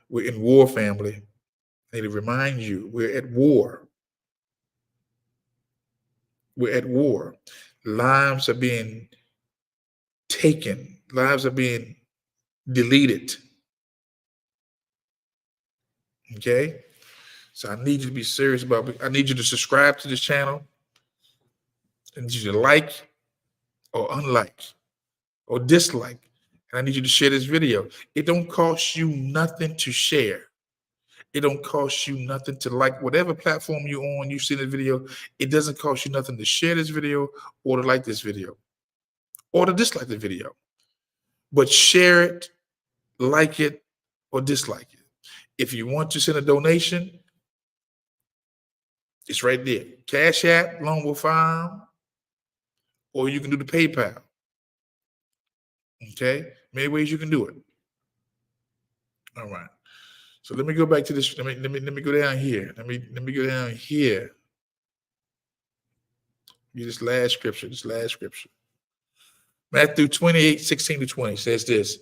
We're in war, family. I need to remind you, we're at war. We're at war. Lives are being taken. Lives are being deleted. Okay? So I need you to be serious about it. I need you to subscribe to this channel. I need you to like or unlike or dislike. And I need you to share this video. It don't cost you nothing to share. It don't cost you nothing to like whatever platform you're on, you see the video. It doesn't cost you nothing to share this video or to like this video or to dislike the video. But share it, like it, or dislike it. If you want to send a donation, it's right there. Cash App, Lone Wolf Farm, or you can do the PayPal. Okay? Many ways you can do it. All right. So let me go back to this. Let me go down here. Let me go down here. This last scripture. Matthew 28:16-20 says this.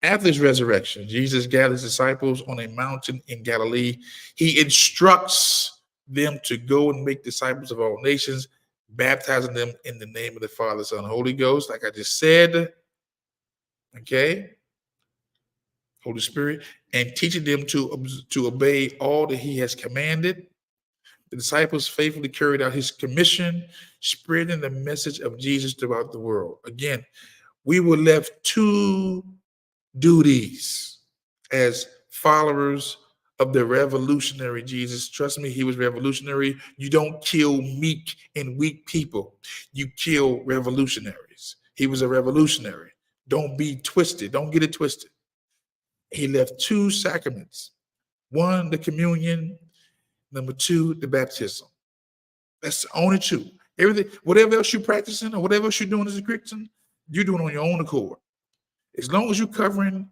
After his resurrection, Jesus gathers disciples on a mountain in Galilee. He instructs them to go and make disciples of all nations, baptizing them in the name of the Father, Son, and Holy Ghost, like I just said. Okay? Holy Spirit, and teaching them to obey all that he has commanded. The disciples faithfully carried out his commission, spreading the message of Jesus throughout the world. Again, we were left two duties as followers of the revolutionary Jesus. Trust me, he was revolutionary. You don't kill meek and weak people. You kill revolutionaries. He was a revolutionary. Don't be twisted. Don't get it twisted. He left two sacraments. One, the communion. Number two, the baptism. That's the only two. Everything, whatever else you're practicing or whatever else you're doing as a Christian, you're doing on your own accord. As long as you're covering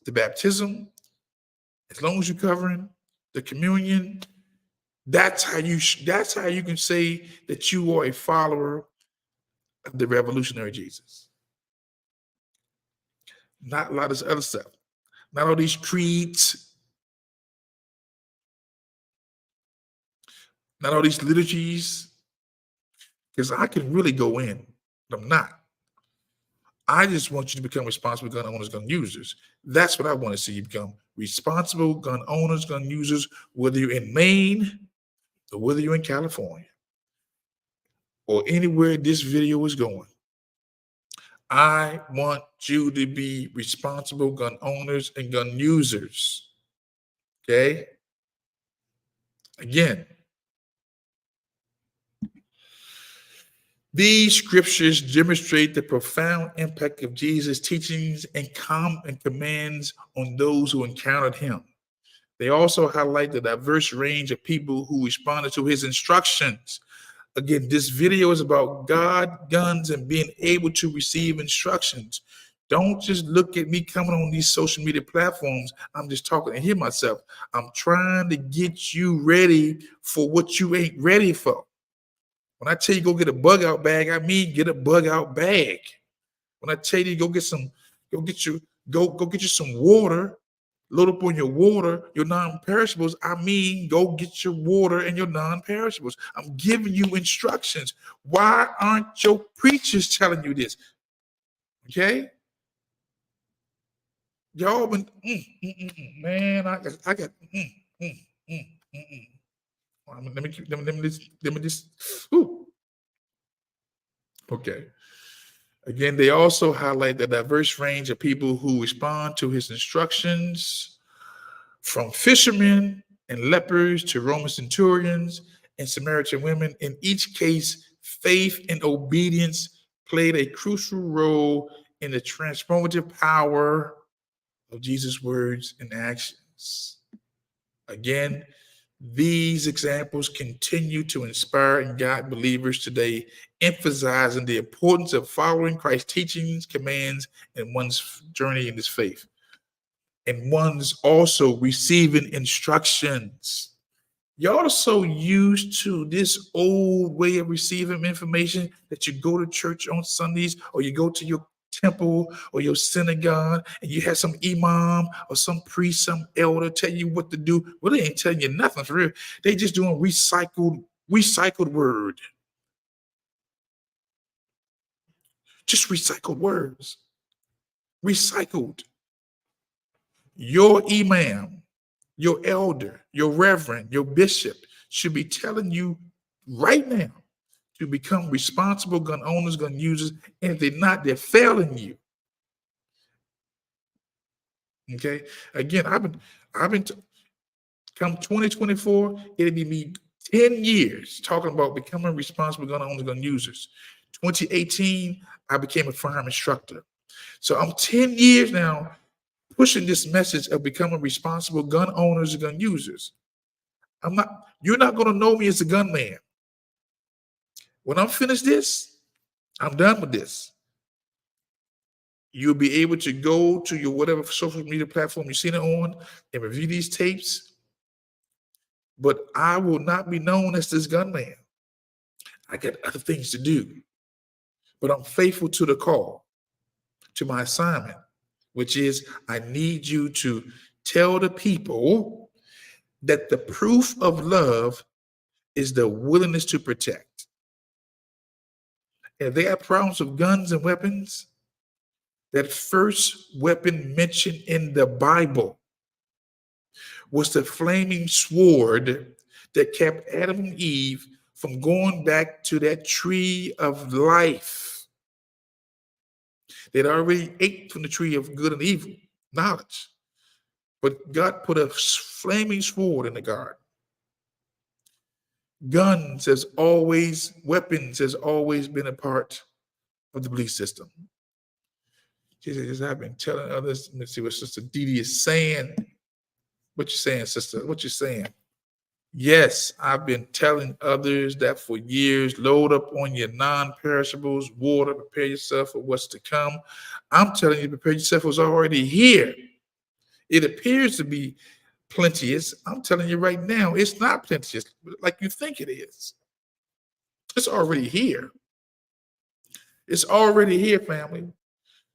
the baptism, as long as you're covering the communion, that's how you can say that you are a follower of the revolutionary Jesus. Not a lot of this other stuff. Not all these creeds. Not all these liturgies. Because I can really go in, but I'm not. I just want you to become responsible gun owners, gun users. That's what I want to see you become. Responsible gun owners, gun users, whether you're in Maine or whether you're in California or anywhere this video is going. I want you to be responsible gun owners and gun users. Okay? Again, these scriptures demonstrate the profound impact of Jesus' teachings and commands on those who encountered him. They also highlight the diverse range of people who responded to his instructions. Again, this video is about God, guns, and being able to receive instructions. Don't just look at me coming on these social media platforms. I'm just talking and hear myself. I'm trying to get you ready for what you ain't ready for. When I tell you go get a bug out bag, I mean get a bug out bag. When I tell you go get you some water, load up on your water, your non-perishables, I mean go get your water and your non-perishables. I'm giving you instructions. Why aren't your preachers telling you this? Okay? Y'all been man, I got Let me just. Whew. Okay. Again, they also highlight the diverse range of people who respond to his instructions, from fishermen and lepers to Roman centurions and Samaritan women. In each case, faith and obedience played a crucial role in the transformative power of Jesus' words and actions. Again, these examples continue to inspire and guide believers today, emphasizing the importance of following Christ's teachings, commands, and one's journey in this faith. And one's also receiving instructions. Y'all are so used to this old way of receiving information that you go to church on Sundays or you go to your temple or your synagogue and you have some imam or some priest, some elder tell you what to do. Well, they ain't telling you nothing for real. They just doing recycled word. Just recycled words. Recycled. Your imam, your elder, your reverend, your bishop should be telling you right now to become responsible gun owners, gun users, and if they're not, they're failing you. Okay. Again, I've been come 2024, it'll be me 10 years talking about becoming responsible gun owners, gun users. 2018, I became a firearm instructor. So I'm 10 years now pushing this message of becoming responsible gun owners and gun users. You're not going to know me as a gun man. When I'm finished this, I'm done with this. You'll be able to go to your whatever social media platform you've seen it on and review these tapes. But I will not be known as this gun man. I got other things to do. But I'm faithful to the call, to my assignment, which is I need you to tell the people that the proof of love is the willingness to protect. If they have problems with guns and weapons, that first weapon mentioned in the Bible was the flaming sword that kept Adam and Eve from going back to that tree of life. They'd already ate from the tree of good and evil, knowledge. But God put a flaming sword in the garden. Weapons has always been a part of the belief system. She says, I've been telling others. Let me see what Sister Dee Dee is saying. What you saying, sister? What you saying? Yes, I've been telling others that for years. Load up on your non-perishables, water, prepare yourself for what's to come. I'm telling you, prepare yourself for what's already here. It appears to be plenteous. I'm telling you right now, it's not plenteous like you think it is. It's already here. It's already here, family.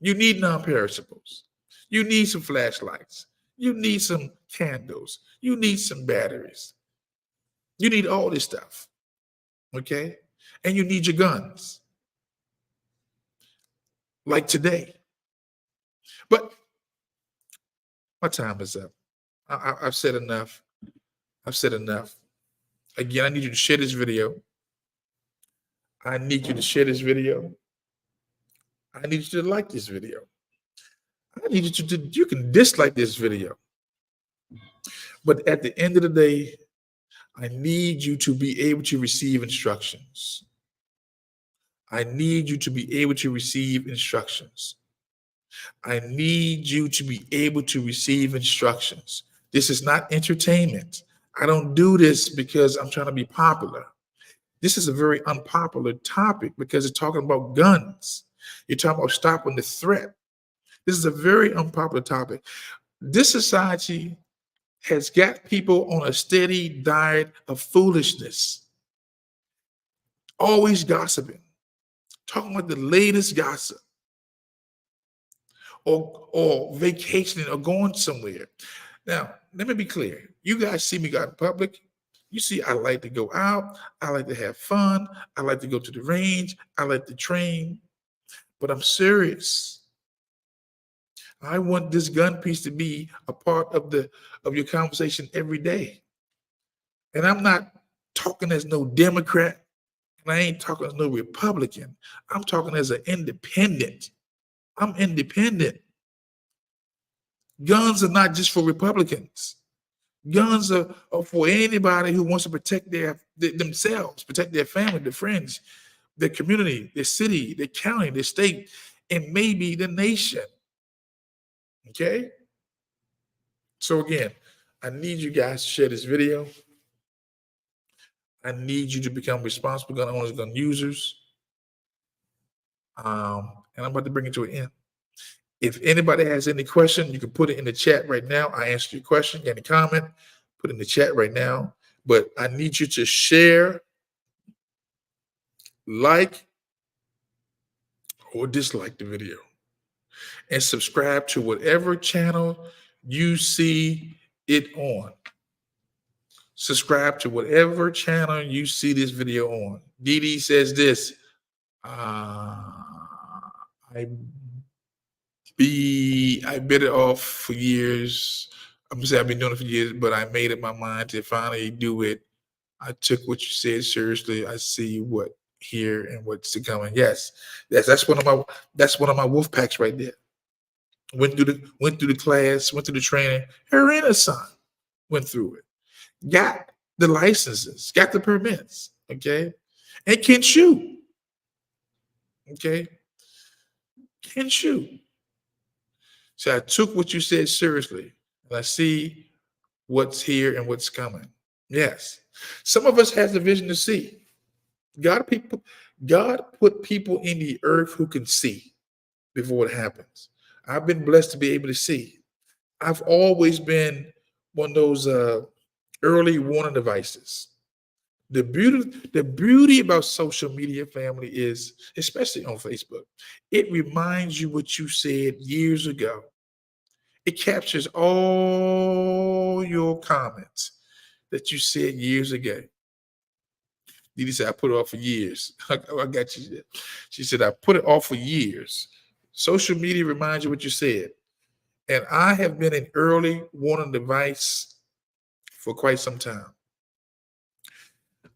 You need non-perishables. You need some flashlights. You need some candles. You need some batteries. You need all this stuff. Okay? And you need your guns. Like today. But my time is up. I've said enough. I've said enough. Again, I need you to share this video. I need you to share this video. I need you to like this video. I need you to, you can dislike this video. But at the end of the day, I need you to be able to receive instructions. I need you to be able to receive instructions. I need you to be able to receive instructions. This is not entertainment. I don't do this because I'm trying to be popular. This is a very unpopular topic because it's talking about guns. You're talking about stopping the threat. This is a very unpopular topic. This society has got people on a steady diet of foolishness, always gossiping, talking about the latest gossip, or vacationing or going somewhere. Now, let me be clear. You guys see me out in public. You see, I like to go out. I like to have fun. I like to go to the range. I like to train. But I'm serious. I want this gun piece to be a part of your conversation every day. And I'm not talking as no Democrat, and I ain't talking as no Republican. I'm talking as an independent. I'm independent. Guns are not just for Republicans. Guns are for anybody who wants to protect themselves, protect their family, their friends, their community, their city, their county, their state, and maybe the nation. Okay? So again, I need you guys to share this video. I need you to become responsible gun owners, gun users. And I'm about to bring it to an end. If anybody has any question, you can put it in the chat right now. I answered your question, any comment, put it in the chat right now. But I need you to share, like, or dislike the video. And subscribe to whatever channel you see it on. Subscribe to whatever channel you see this video on. Dee Dee says this. I bit it off for years. I'm gonna say I've been doing it for years, but I made up my mind to finally do it. I took what you said seriously. I see what here and what's to come. And yes, that's one of my wolf packs right there. Went through the class, went through the training. Her and her son went through it. Got the licenses, got the permits, okay, and can shoot. Okay, can shoot. So I took what you said seriously, and I see what's here and what's coming. Yes, some of us has the vision to see. God put people in the earth who can see before it happens. I've been blessed to be able to see. I've always been one of those early warning devices. The beauty about social media, family, is, especially on Facebook, it reminds you what you said years ago. It captures all your comments that you said years ago. Didi said, I put it off for years. I got you. She said, I put it off for years. Social media reminds you what you said. And I have been an early warning device for quite some time.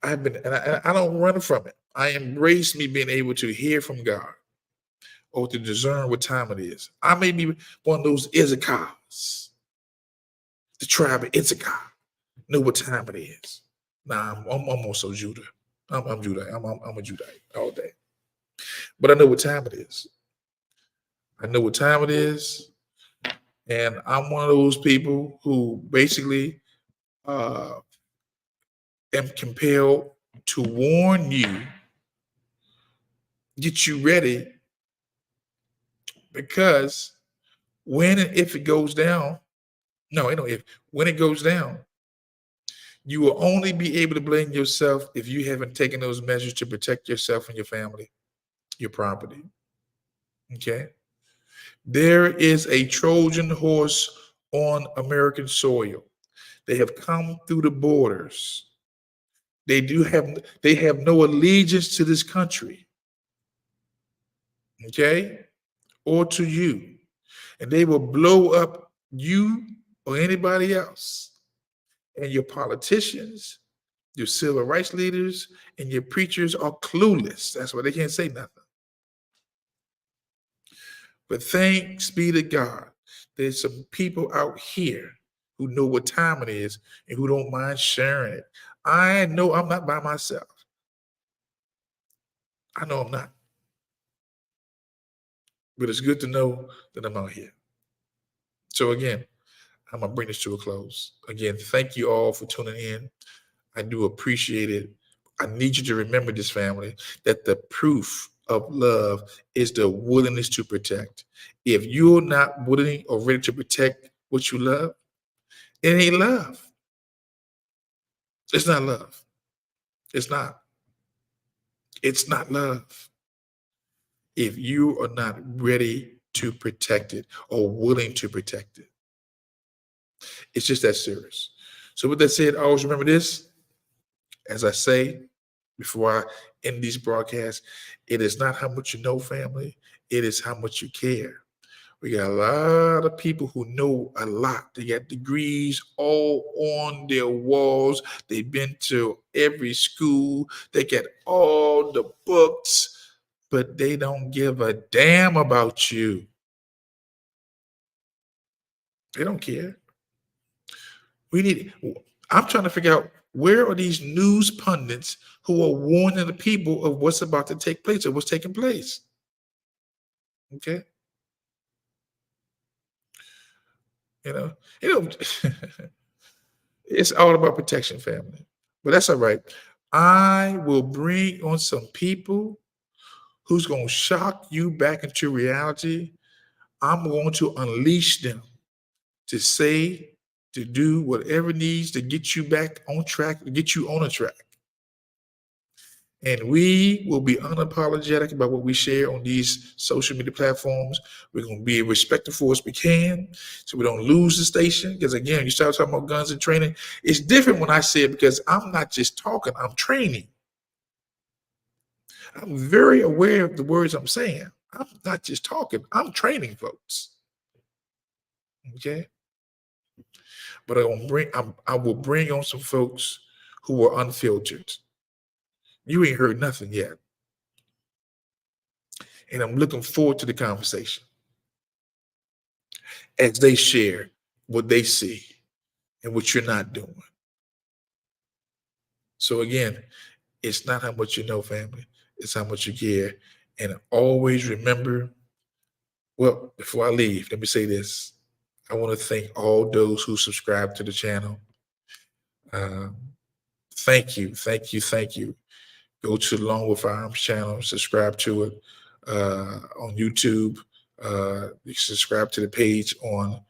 I've been, and I don't run from it. I embrace me being able to hear from God or to discern what time it is. I may be one of those Issachars, the tribe of Issachar, know what time it is. Nah, I'm also Judah. I'm Judah. I'm a Judite all day. But I know what time it is. I know what time it is. And I'm one of those people who basically am compelled to warn you, get you ready, because when and if it goes down, when it goes down, you will only be able to blame yourself if you haven't taken those measures to protect yourself and your family, your property. Okay? There is a Trojan horse on American soil. They have come through the borders. They have no allegiance to this country. Okay? Or to you. And they will blow up you or anybody else. And your politicians, your civil rights leaders, and your preachers are clueless. That's why they can't say nothing. But thanks be to God, there's some people out here who know what time it is and who don't mind sharing it. I know I'm not by myself. I know I'm not. But it's good to know that I'm out here. So again, I'm going to bring this to a close. Again, thank you all for tuning in. I do appreciate it. I need you to remember this, family, that the proof of love is the willingness to protect. If you're not willing or ready to protect what you love, it ain't love. It's not love. It's not. It's not love. If you are not ready to protect it or willing to protect it. It's just that serious. So with that said, always remember this. As I say before I end these broadcasts, it is not how much you know, family. It is how much you care. We got a lot of people who know a lot. They got degrees all on their walls. They've been to every school. They get all the books, but they don't give a damn about you. They don't care. I'm trying to figure out, where are these news pundits who are warning the people of what's about to take place or what's taking place? Okay. It's all about protection, family. But that's all right. I will bring on some people who's going to shock you back into reality. I'm going to unleash them to say, to do whatever needs to get you back on track, to get you on a track. And we will be unapologetic about what we share on these social media platforms. We're going to be as respectful as we can so we don't lose the station. Because again, you start talking about guns and training. It's different when I say it, because I'm not just talking, I'm training. I'm very aware of the words I'm saying. I'm not just talking, I'm training folks. Okay? But I will bring on some folks who are unfiltered. You ain't heard nothing yet. And I'm looking forward to the conversation as they share what they see and what you're not doing. So again, it's not how much you know, family. It's how much you care. And always remember, well, before I leave, let me say this. I want to thank all those who subscribe to the channel. Thank you. Go to the Long with Firearms channel, subscribe to it on YouTube. You can subscribe to the page on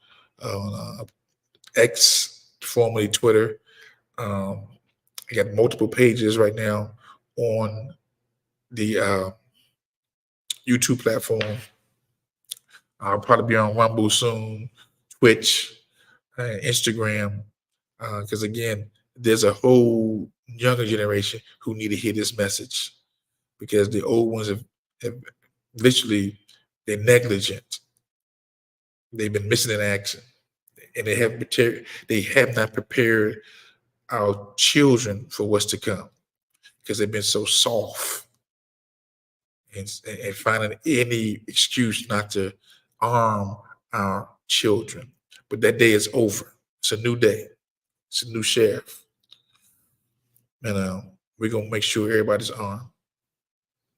X, formerly Twitter. I got multiple pages right now on the YouTube platform. I'll probably be on Rumble soon, Twitch, Instagram, because again, there's a whole younger generation who need to hear this message, because the old ones have literally, they're negligent. They've been missing in action, and they have not prepared our children for what's to come, because they've been so soft and finding any excuse not to arm our children. But that day is over. It's a new day. It's a new sheriff. And we're going to make sure everybody's armed.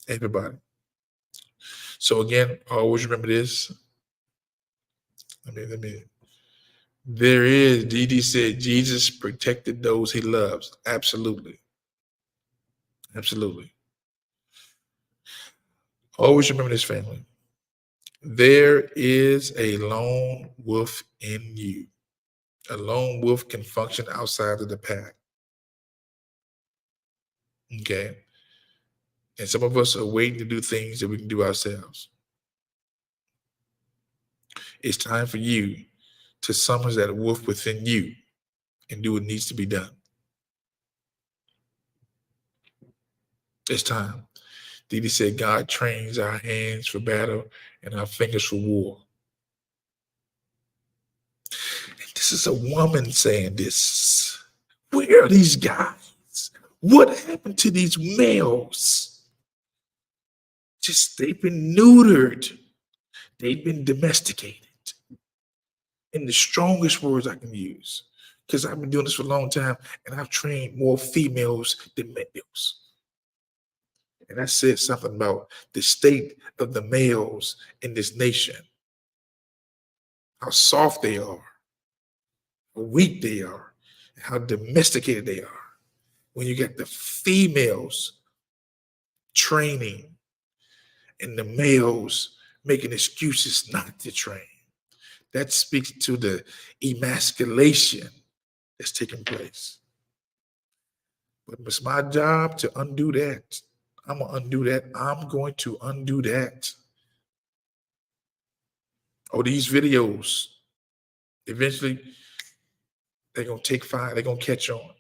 Everybody. So again, always remember this. There is, Dee said, Jesus protected those he loves. Absolutely. Absolutely. Always remember this, family. There is a lone wolf in you. A lone wolf can function outside of the pack. Okay? And some of us are waiting to do things that we can do ourselves. It's time for you to summon that wolf within you and do what needs to be done. It's time. Dee said, God trains our hands for battle and our fingers for war. And this is a woman saying this. Where are these guys? What happened to these males? They've been neutered. They've been domesticated. In the strongest words I can use, because I've been doing this for a long time, and I've trained more females than males. And I said something about the state of the males in this nation, how soft they are, how weak they are, and how domesticated they are. When you get the females training and the males making excuses not to train, that speaks to the emasculation that's taking place. But it's my job to undo that. I'm going to undo that. I'm going to undo that. Oh, these videos, eventually, they're going to take fire. They're going to catch on.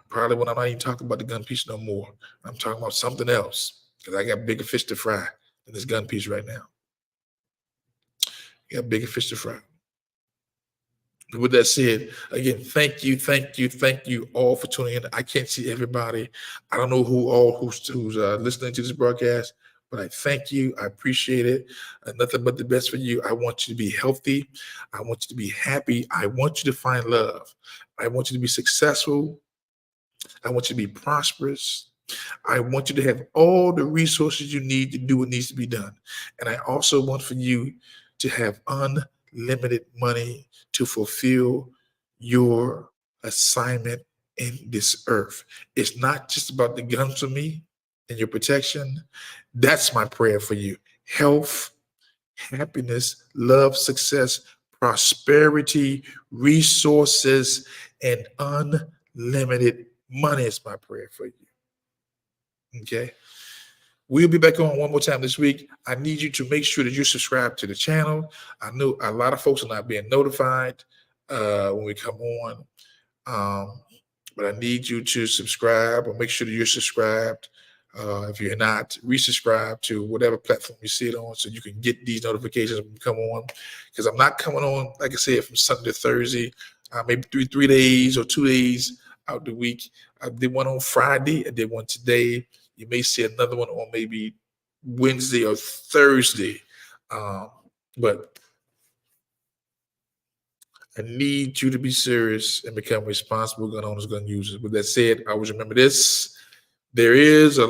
Probably when I'm not even talking about the gun piece no more. I'm talking about something else, because I got bigger fish to fry than this gun piece right now. You got bigger fish to fry. With that said, again, thank you all for tuning in. I can't see everybody. I don't know who's listening to this broadcast, but I thank you. I appreciate it. Nothing but the best for you. I want you to be healthy. I want you to be happy. I want you to find love. I want you to be successful. I want you to be prosperous. I want you to have all the resources you need to do what needs to be done. And I also want for you to have unlimited money to fulfill your assignment in this earth. It's not just about the guns for me and your protection. That's my prayer for you. Health, happiness, love, success, prosperity, resources, and unlimited money is my prayer for you. Okay? We'll be back on one more time this week. I need you to make sure that you subscribe to the channel. I know a lot of folks are not being notified when we come on, but I need you to subscribe, or make sure that you're subscribed. If you're not, resubscribe to whatever platform you see it on, so you can get these notifications when we come on. Because I'm not coming on, like I said, from Sunday to Thursday, maybe three days or 2 days out the week. I did one on Friday. I did one today. You may see another one on maybe Wednesday or Thursday. But I need you to be serious and become responsible gun owners, gun users. With that said, always remember this. There is a